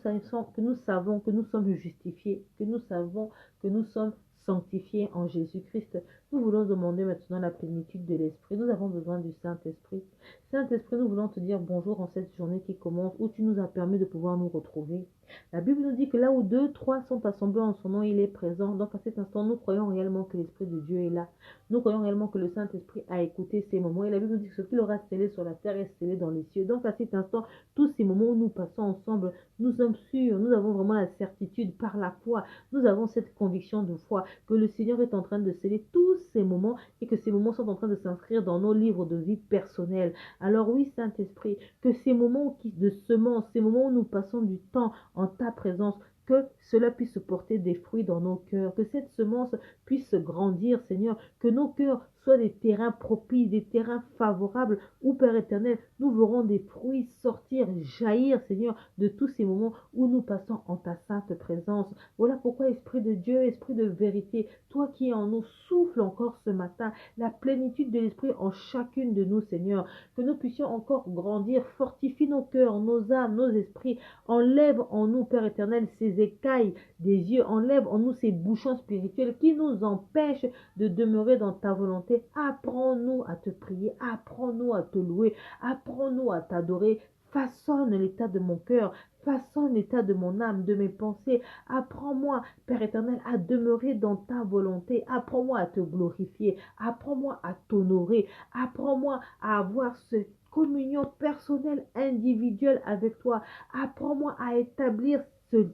savons que nous sommes justifiés, que nous savons que nous sommes sanctifiés en Jésus-Christ, nous voulons demander maintenant la plénitude de l'Esprit. Nous avons besoin du Saint-Esprit. Saint-Esprit, nous voulons te dire bonjour en cette journée qui commence, où tu nous as permis de pouvoir nous retrouver. La Bible nous dit que là où 2, 3 sont assemblés en son nom, il est présent. Donc à cet instant, nous croyons réellement que l'Esprit de Dieu est là. Nous croyons réellement que le Saint-Esprit a écouté ces moments. Et la Bible nous dit que ce qu'il aura scellé sur la terre est scellé dans les cieux. Donc à cet instant, tous ces moments où nous passons ensemble, nous sommes sûrs, nous avons vraiment la certitude par la foi. Nous avons cette conviction de foi que le Seigneur est en train de sceller tous ces moments et que ces moments sont en train de s'inscrire dans nos livres de vie personnels. Alors oui, Saint-Esprit, que ces moments de semence, ces moments où nous passons du temps en ta présence, que cela puisse porter des fruits dans nos cœurs, que cette semence puisse grandir, Seigneur, que nos cœurs soient des terrains propices, des terrains favorables, où, Père éternel, nous verrons des fruits sortir, jaillir, Seigneur, de tous ces moments où nous passons en ta sainte présence. Voilà pourquoi, Esprit de Dieu, Esprit de vérité, toi qui es en nous, souffle encore ce matin la plénitude de l'Esprit en chacune de nous, Seigneur, que nous puissions encore grandir, fortifie nos cœurs, nos âmes, nos esprits, enlève en nous, Père éternel, ces écailles des yeux, enlève en nous ces bouchons spirituels qui nous empêchent de demeurer dans ta volonté. Apprends-nous à te prier, apprends-nous à te louer, apprends-nous à t'adorer. Façonne l'état de mon cœur, façonne l'état de mon âme, de mes pensées. Apprends-moi, Père éternel, à demeurer dans ta volonté. Apprends-moi à te glorifier, apprends-moi à t'honorer, apprends-moi à avoir cette communion personnelle, individuelle avec toi. Apprends-moi à établir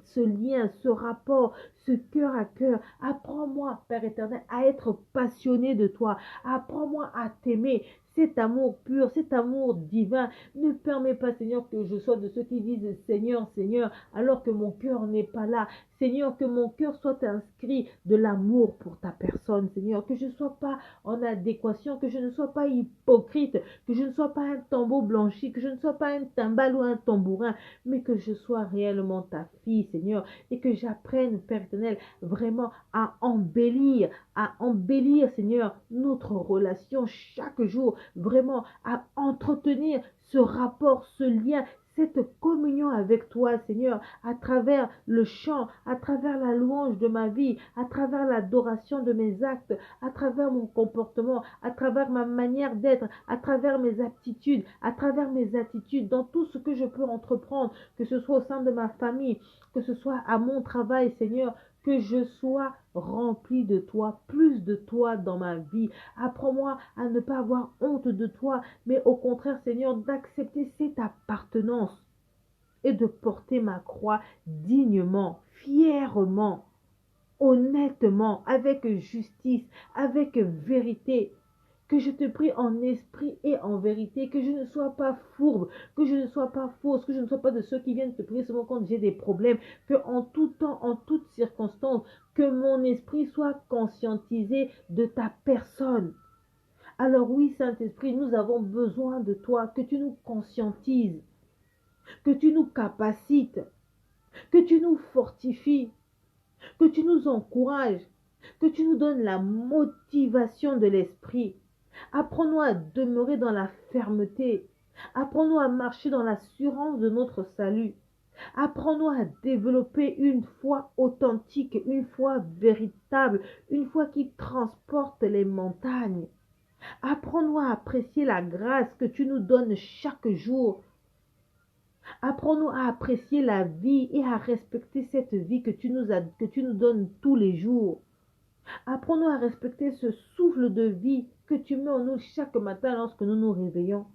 ce lien, ce rapport, ce cœur à cœur. Apprends-moi, Père éternel, à être passionné de toi. Apprends-moi à t'aimer. Cet amour pur, cet amour divin, ne permet pas, Seigneur, que je sois de ceux qui disent Seigneur, Seigneur, alors que mon cœur n'est pas là. Seigneur, que mon cœur soit inscrit de l'amour pour ta personne, Seigneur, que je ne sois pas en adéquation, que je ne sois pas hypocrite, que je ne sois pas un tambour blanchi, que je ne sois pas un timbal ou un tambourin, mais que je sois réellement ta fille, Seigneur, et que j'apprenne, Père éternel, vraiment à embellir, Seigneur, notre relation chaque jour, vraiment à entretenir ce rapport, ce lien, cette communion avec toi, Seigneur, à travers le chant, à travers la louange de ma vie, à travers l'adoration de mes actes, à travers mon comportement, à travers ma manière d'être, à travers mes aptitudes, à travers mes attitudes, dans tout ce que je peux entreprendre, que ce soit au sein de ma famille, que ce soit à mon travail, Seigneur, que je sois rempli de toi, plus de toi dans ma vie. Apprends-moi à ne pas avoir honte de toi, mais au contraire, Seigneur, d'accepter cette appartenance et de porter ma croix dignement, fièrement, honnêtement, avec justice, avec vérité. Que je te prie en esprit et en vérité, que je ne sois pas fourbe, que je ne sois pas fausse, que je ne sois pas de ceux qui viennent te prier seulement quand j'ai des problèmes, que en tout temps, en toutes circonstances, que mon esprit soit conscientisé de ta personne. Alors oui, Saint-Esprit, nous avons besoin de toi, que tu nous conscientises, que tu nous capacites, que tu nous fortifies, que tu nous encourages, que tu nous donnes la motivation de l'esprit. Apprends-nous à demeurer dans la fermeté. Apprends-nous à marcher dans l'assurance de notre salut. Apprends-nous à développer une foi authentique, une foi véritable, une foi qui transporte les montagnes. Apprends-nous à apprécier la grâce que tu nous donnes chaque jour. Apprends-nous à apprécier la vie et à respecter cette vie que tu nous donnes tous les jours. Apprends-nous à respecter ce souffle de vie que tu mets en nous chaque matin lorsque nous nous réveillons.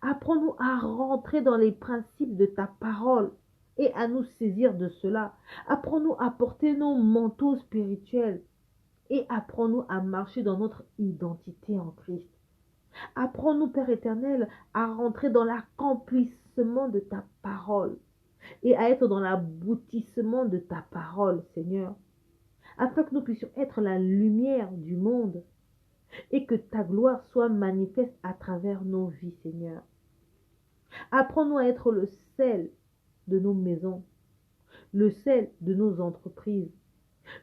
Apprends-nous à rentrer dans les principes de ta parole et à nous saisir de cela. Apprends-nous à porter nos manteaux spirituels et apprends-nous à marcher dans notre identité en Christ. Apprends-nous, Père éternel, à rentrer dans l'accomplissement de ta parole et à être dans l'aboutissement de ta parole, Seigneur, afin que nous puissions être la lumière du monde et que ta gloire soit manifeste à travers nos vies, Seigneur. Apprends-nous à être le sel de nos maisons, le sel de nos entreprises,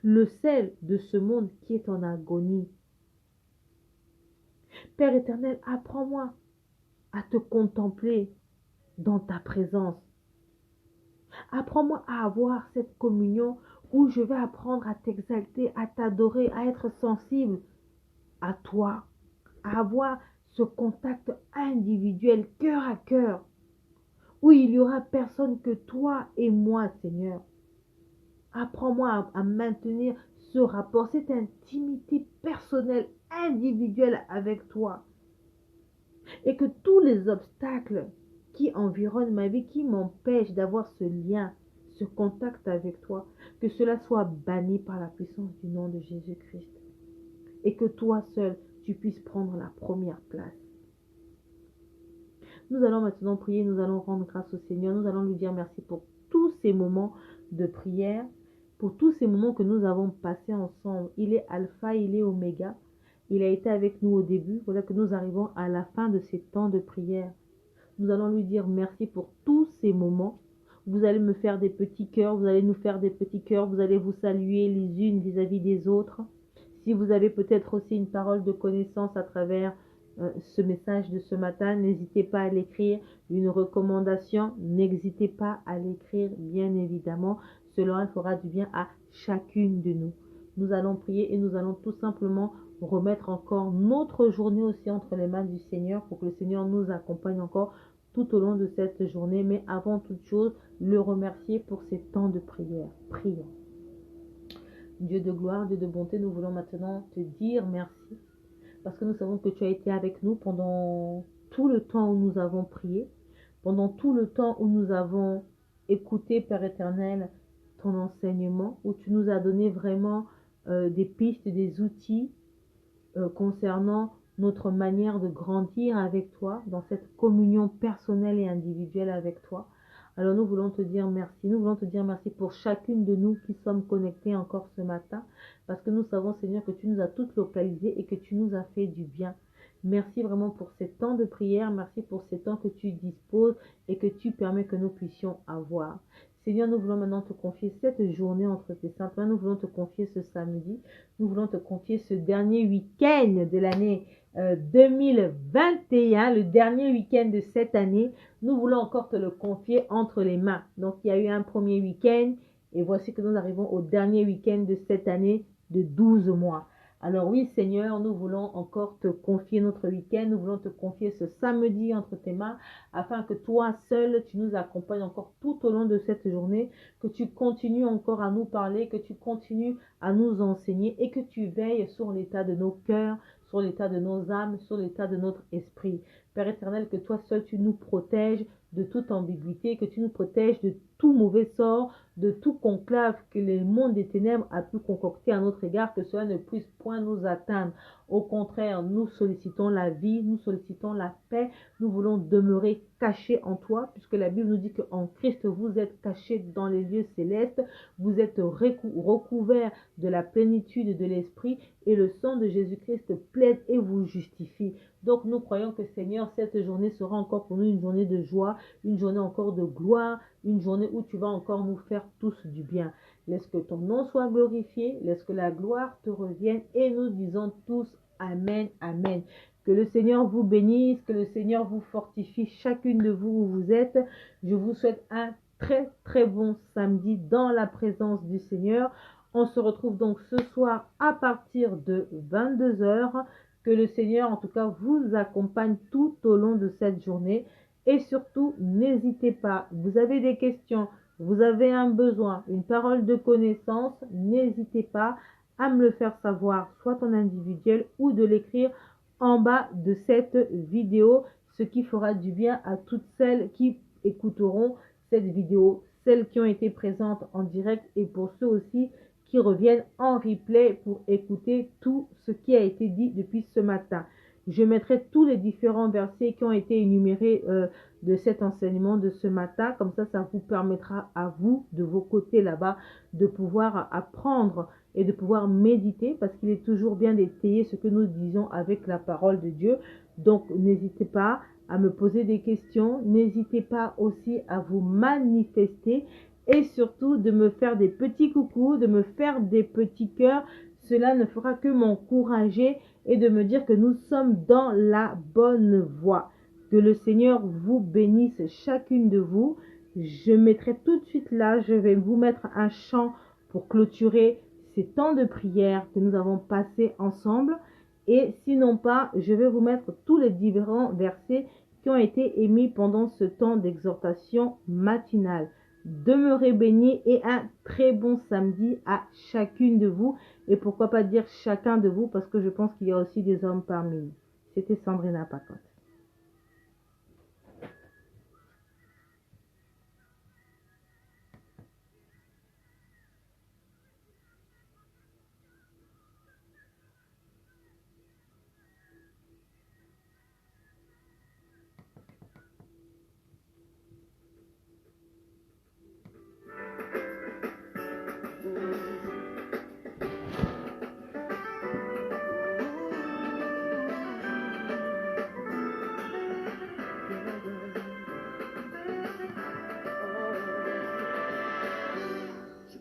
le sel de ce monde qui est en agonie. Père éternel, apprends-moi à te contempler dans ta présence. Apprends-moi à avoir cette communion où je vais apprendre à t'exalter, à t'adorer, à être sensible à toi, à avoir ce contact individuel, cœur à cœur, où il n'y aura personne que toi et moi, Seigneur. Apprends-moi à maintenir ce rapport, cette intimité personnelle, individuelle avec toi. Et que tous les obstacles qui environnent ma vie, qui m'empêchent d'avoir ce lien, ce contact avec toi, que cela soit banni par la puissance du nom de Jésus-Christ. Et que toi seul, tu puisses prendre la première place. Nous allons maintenant prier, nous allons rendre grâce au Seigneur, nous allons lui dire merci pour tous ces moments de prière, pour tous ces moments que nous avons passés ensemble. Il est Alpha, il est Oméga. Il a été avec nous au début. Voilà que nous arrivons à la fin de ces temps de prière. Nous allons lui dire merci pour tous ces moments. Vous allez me faire des petits cœurs, vous allez nous faire des petits cœurs, vous allez vous saluer les unes vis-à-vis des autres. Si vous avez peut-être aussi une parole de connaissance à travers ce message de ce matin, n'hésitez pas à l'écrire. Une recommandation, n'hésitez pas à l'écrire, bien évidemment. Cela fera du bien à chacune de nous. Nous allons prier et nous allons tout simplement remettre encore notre journée aussi entre les mains du Seigneur pour que le Seigneur nous accompagne encore tout au long de cette journée. Mais avant toute chose, le remercier pour ces temps de prière. Prions. Dieu de gloire, Dieu de bonté, nous voulons maintenant te dire merci parce que nous savons que tu as été avec nous pendant tout le temps où nous avons prié, pendant tout le temps où nous avons écouté, Père éternel, ton enseignement, où tu nous as donné vraiment des pistes, des outils concernant notre manière de grandir avec toi, dans cette communion personnelle et individuelle avec toi. Alors nous voulons te dire merci. Nous voulons te dire merci pour chacune de nous qui sommes connectés encore ce matin, parce que nous savons, Seigneur, que tu nous as toutes localisées et que tu nous as fait du bien. Merci vraiment pour ces temps de prière. Merci pour ces temps que tu disposes et que tu permets que nous puissions avoir. Seigneur, nous voulons maintenant te confier cette journée entre tes saintes mains. Nous voulons te confier ce samedi. Nous voulons te confier ce dernier week-end de l'année 2021, le dernier week-end de cette année. Nous voulons encore te le confier entre les mains. Donc, il y a eu un premier week-end et voici que nous arrivons au dernier week-end de cette année de 12 mois. Alors oui, Seigneur, nous voulons encore te confier notre week-end. Nous voulons te confier ce samedi entre tes mains afin que toi seul, tu nous accompagnes encore tout au long de cette journée, que tu continues encore à nous parler, que tu continues à nous enseigner et que tu veilles sur l'état de nos cœurs, sur l'état de nos âmes, sur l'état de notre esprit. Père éternel, que toi seul, tu nous protèges de toute ambiguïté, que tu nous protèges de tout mauvais sort, de tout conclave que le monde des ténèbres a pu concocter à notre égard, que cela ne puisse point nous atteindre. Au contraire, nous sollicitons la vie, nous sollicitons la paix, nous voulons demeurer cachés en toi, puisque la Bible nous dit qu'en Christ, vous êtes cachés dans les lieux célestes, vous êtes recouverts de la plénitude de l'Esprit, et le sang de Jésus-Christ plaide et vous justifie. Donc nous croyons que Seigneur, cette journée sera encore pour nous une journée de joie, une journée encore de gloire, une journée où tu vas encore nous faire tous du bien. Laisse que ton nom soit glorifié, laisse que la gloire te revienne et nous disons tous Amen, Amen. Que le Seigneur vous bénisse, que le Seigneur vous fortifie, chacune de vous où vous êtes. Je vous souhaite un très bon samedi dans la présence du Seigneur. On se retrouve donc ce soir à partir de 22 h. Que le Seigneur en tout cas vous accompagne tout au long de cette journée. Et surtout, n'hésitez pas, vous avez des questions, vous avez un besoin, une parole de connaissance, n'hésitez pas à me le faire savoir, soit en individuel ou de l'écrire en bas de cette vidéo, ce qui fera du bien à toutes celles qui écouteront cette vidéo, celles qui ont été présentes en direct et pour ceux aussi qui reviennent en replay pour écouter tout ce qui a été dit depuis ce matin. Je mettrai tous les différents versets qui ont été énumérés de cet enseignement de ce matin. Comme ça vous permettra à vous, de vos côtés là-bas, de pouvoir apprendre et de pouvoir méditer, parce qu'il est toujours bien d'étayer ce que nous disons avec la parole de Dieu. Donc, n'hésitez pas à me poser des questions. N'hésitez pas aussi à vous manifester et surtout de me faire des petits coucous, de me faire des petits cœurs. Cela ne fera que m'encourager et de me dire que nous sommes dans la bonne voie. Que le Seigneur vous bénisse chacune de vous. Je mettrai tout de suite là, je vais vous mettre un chant pour clôturer ces temps de prière que nous avons passés ensemble. Et sinon pas, je vais vous mettre tous les différents versets qui ont été émis pendant ce temps d'exhortation matinale. Demeurez bénis et un très bon samedi à chacune de vous. Et pourquoi pas dire chacun de vous, parce que je pense qu'il y a aussi des hommes parmi nous. C'était Sandrina Pacotte.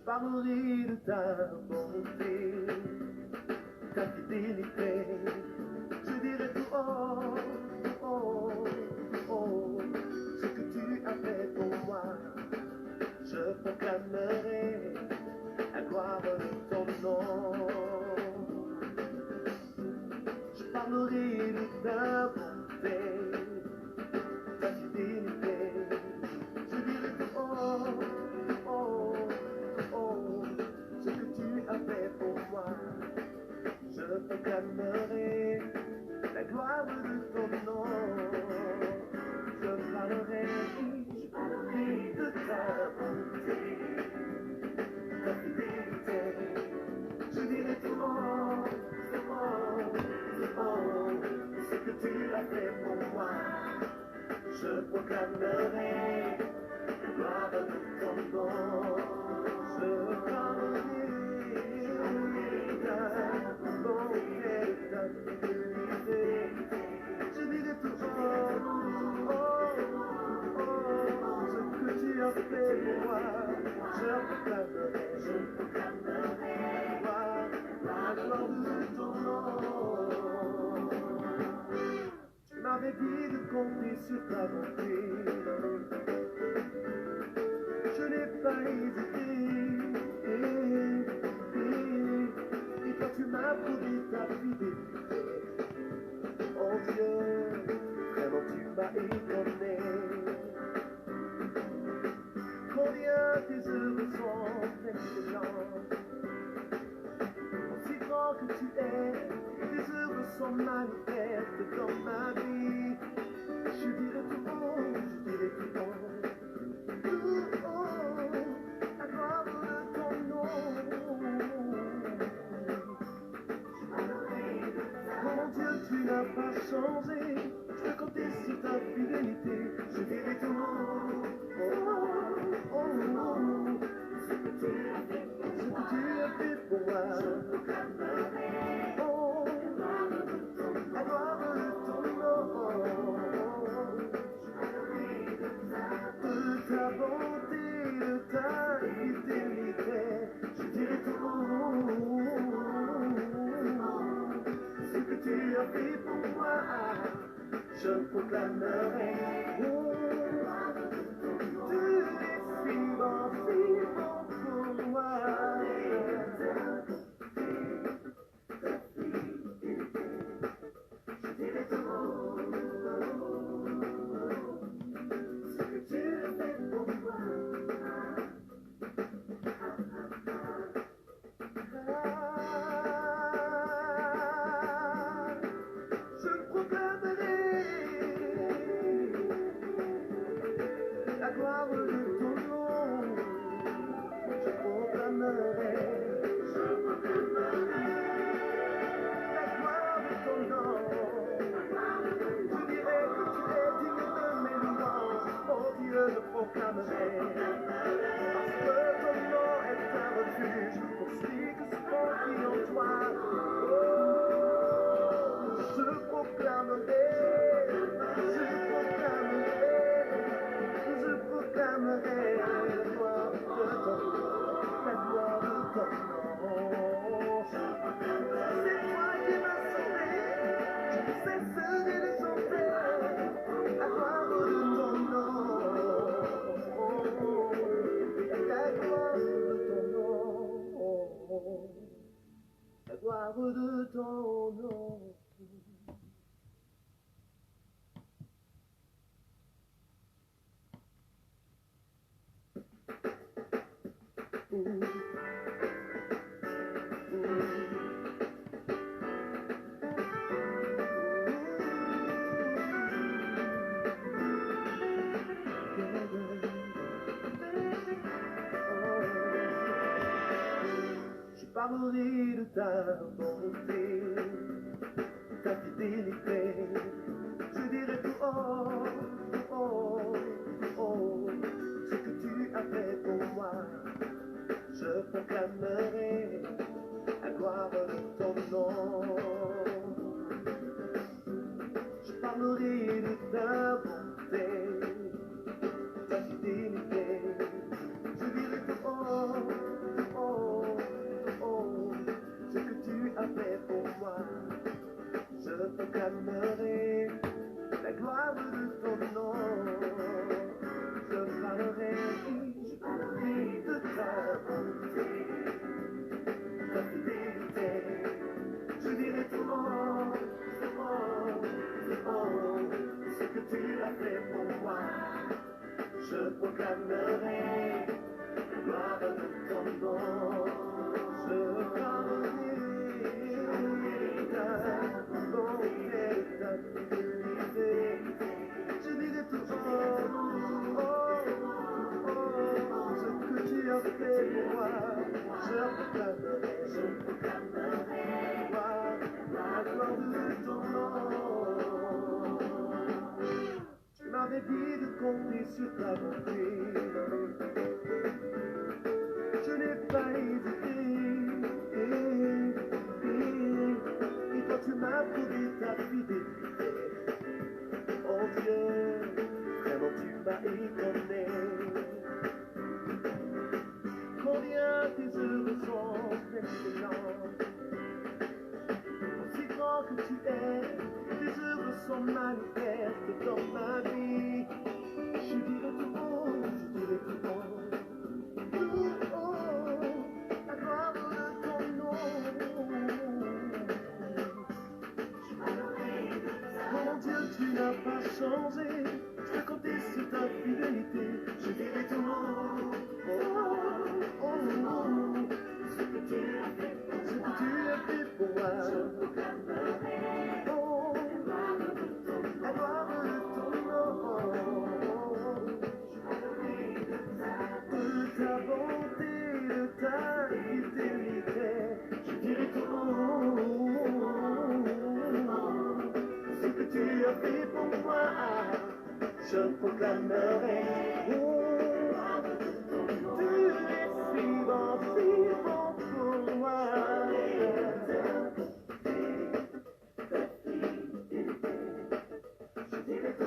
Parlerai de ta bonté, ta fidélité. Je dirai tout haut, oh, oh, ce que tu as fait pour moi. Je proclamerai la gloire de ton nom. Je parlerai de ta bonté, ta fidélité. Je dirai tout haut, oh, oh, ce que tu as fait pour moi. Je proclamerai la gloire de ton nom. Je parlerai de ta bonté, ta fidélité. Je dirai tout haut, ce que tu as fait pour moi. Je proclamerai la gloire de ton nom. Je parlerai de ta bonté, de ta fidélité. Je dirai tout haut, ce que tu as fait pour moi. Je proclamerai la gloire de ton nom. Tu m'avais dit de compter sur ta bonté. Je n'ai pas hésité. Et toi tu m'as prouvé ta fidélité. Oh Dieu, vraiment tu m'as étonné. Combien tes œuvres sont excellentes. Aussi grand que tu es, tes œuvres sont manifestes dans ma vie. Je dirai tout haut, je dirai tout haut. proclamerai. Oh, tu es si bon pour moi. Je proclamerai la gloire de ton nom. Je proclamerai la gloire de ton nom. Je dirai que tu es digne de mes louanges. Oh Dieu, je proclamerai. Parce que ton nom est un refuge pour celui qui se confie en toi. Oh, je proclamerai, je proclamerai, je proclamerai la gloire de ton nom, la gloire de ton nom. C'est toi qui m'as sauvé, je ne cesserai de chanter la gloire de ton nom. La gloire de ton nom, la gloire de ton nom. Je parlerai de ta bonté, ta fidélité. Je dirai tout oh, oh, oh, ce que tu as fait pour moi. Je proclamerai la gloire de ton nom. Je parlerai de ta bonté, ta fidélité. Je dirai tout oh, oh, oh, ce que tu as fait pour moi. Je proclamerai la gloire de ton nom. Je parlerai de ta bonté, ta fidélité. Je dirai tout oh, oh, oh, ce que tu as fait pour moi. Je proclamerai la gloire de ton nom. Je parlerai ta bonté, ta fidélité. Je dirai tout oh, oh, oh, ce que tu as fait pour moi. Je proclamerai la gloire de ton nom. Tu m'avais dit de compter sur ta bonté. Je n'ai pas hésité. Et toi tu m'as prouvé ta fidélité. Oh Dieu, vraiment tu m'as étonné. Combien tes œuvres sont excellentes. Aussi grand que tu es, tes œuvres sont manifestes dans ma vie. Je dirai tout haut, je dirai tout haut. Tout haut, la gloire de ton nom. Mon Dieu, tu n'as pas changé. Je peux compter sur ta fidélité. Je dirai tout haut. Oh, oh, oh, ce que tu as fait pour moi. Oh, la gloire de ton nom. De ta bonté, de ta fidélité. Je dirai tout ce que tu as fait pour moi. Je proclamerai. Oh, tu es si bon pour moi. Je dirai tout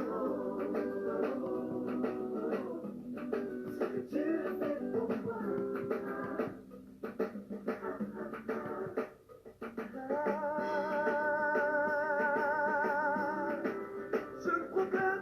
ce que tu as fait pour moi. Je proclame.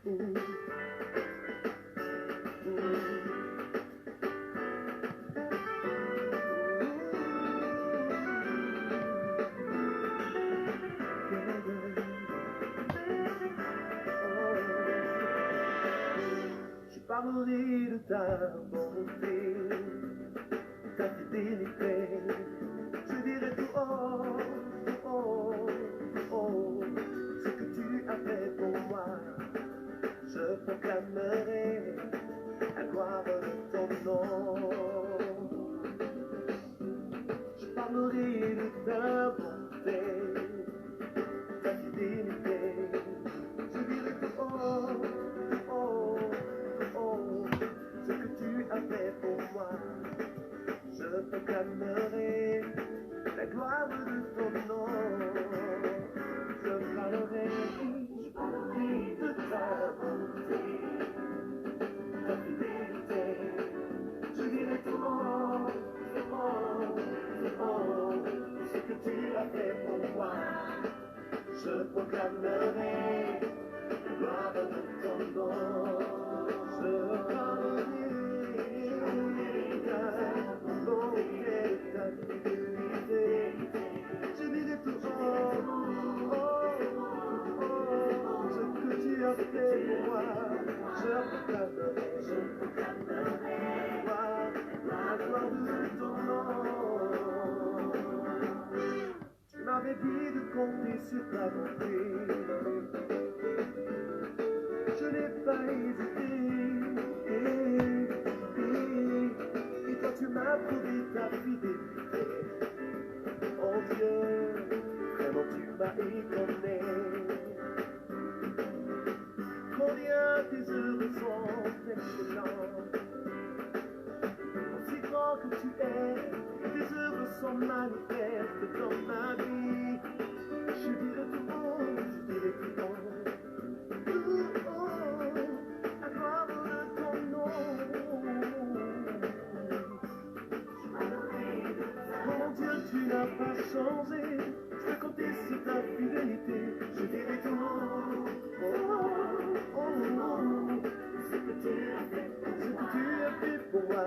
Je parlerai de ta bonté, ta fidélité. Je dirai tout haut, oh, oh, ce que tu as fait pour moi. Je proclamerai la gloire de ton nom. Je parlerai de ta bonté, ta fidélité. Je dirai tout haut, oh, oh, ce que tu as fait pour moi. Je proclamerai la gloire de ton nom. Je parlerai de ta bonté, ta fidélité. Je dirai tout haut, oh, oh, ce que tu as fait pour moi. Je proclamerai la gloire de ton nom. Je parlerai de ta bonté, ta fidélité. Je dirai tout haut, oh, oh, ce que tu as fait pour moi. Je proclamerai la gloire de ton nom. Tu m'avais dit de compter sur ta bonté. Je n'ai pas hésité. Et toi tu m'as prouvé ta fidélité. Oh Dieu, vraiment tu m'as étonné. Combien tes œuvres sont excellentes. Aussi grand que tu es, tes œuvres sont manifestes dans ma vie. Je dirai tout haut, je dirai tout haut, tout haut, à gloire de ton nom. Mon Dieu, tu n'as pas changé, je peux compter sur ta fidélité. Je dirai tout haut, oh, oh, oh, ce que tu as fait pour moi.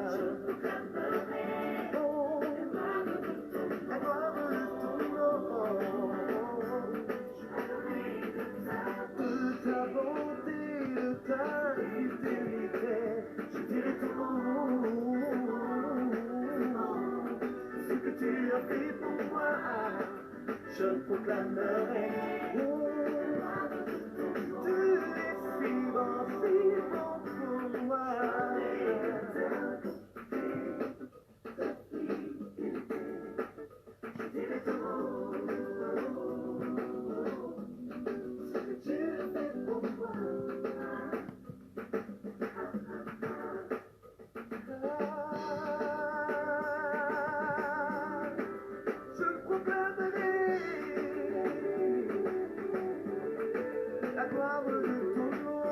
Oh, la gloire de ton nom. De ta bonté, de ta fidélité, je dirai tout haut, ce que tu as fait pour moi. Je proclamerai, oh, tu es si bon pour moi. Je proclamerai la gloire de ton nom.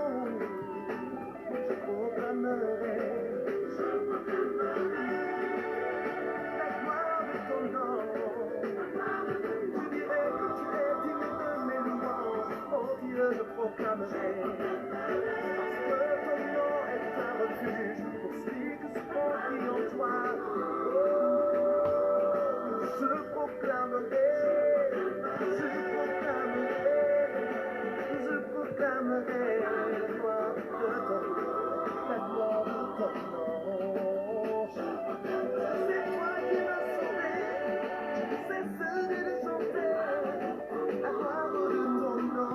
Je proclamerai la gloire de ton nom. Je dirai que tu es digne de mes louanges. Oh Dieu, je proclamerai. Parce que ton nom est un refuge pour celui qui se confie en toi. Je proclamerai, je proclamerai, je proclamerai la gloire de ton nom, la gloire de ton nom. C'est toi qui m'as sauvé, je ne cesserai de chanter la gloire de ton nom.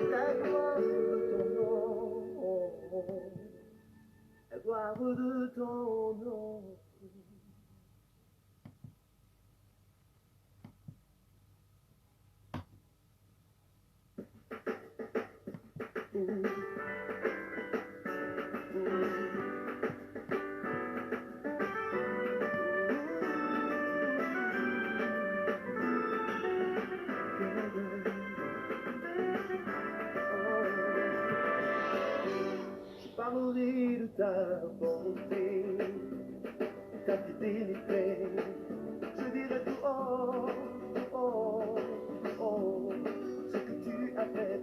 La gloire de ton nom, la gloire de ton nom. Je parlerai de ta bonté, ta fidélité. Je dirai tout haut, oh, oh, ce que tu as fait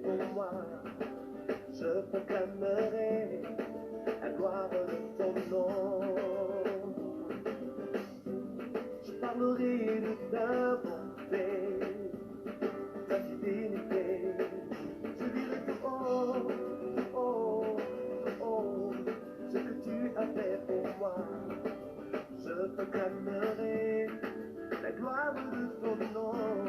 proclamerai la gloire de ton nom.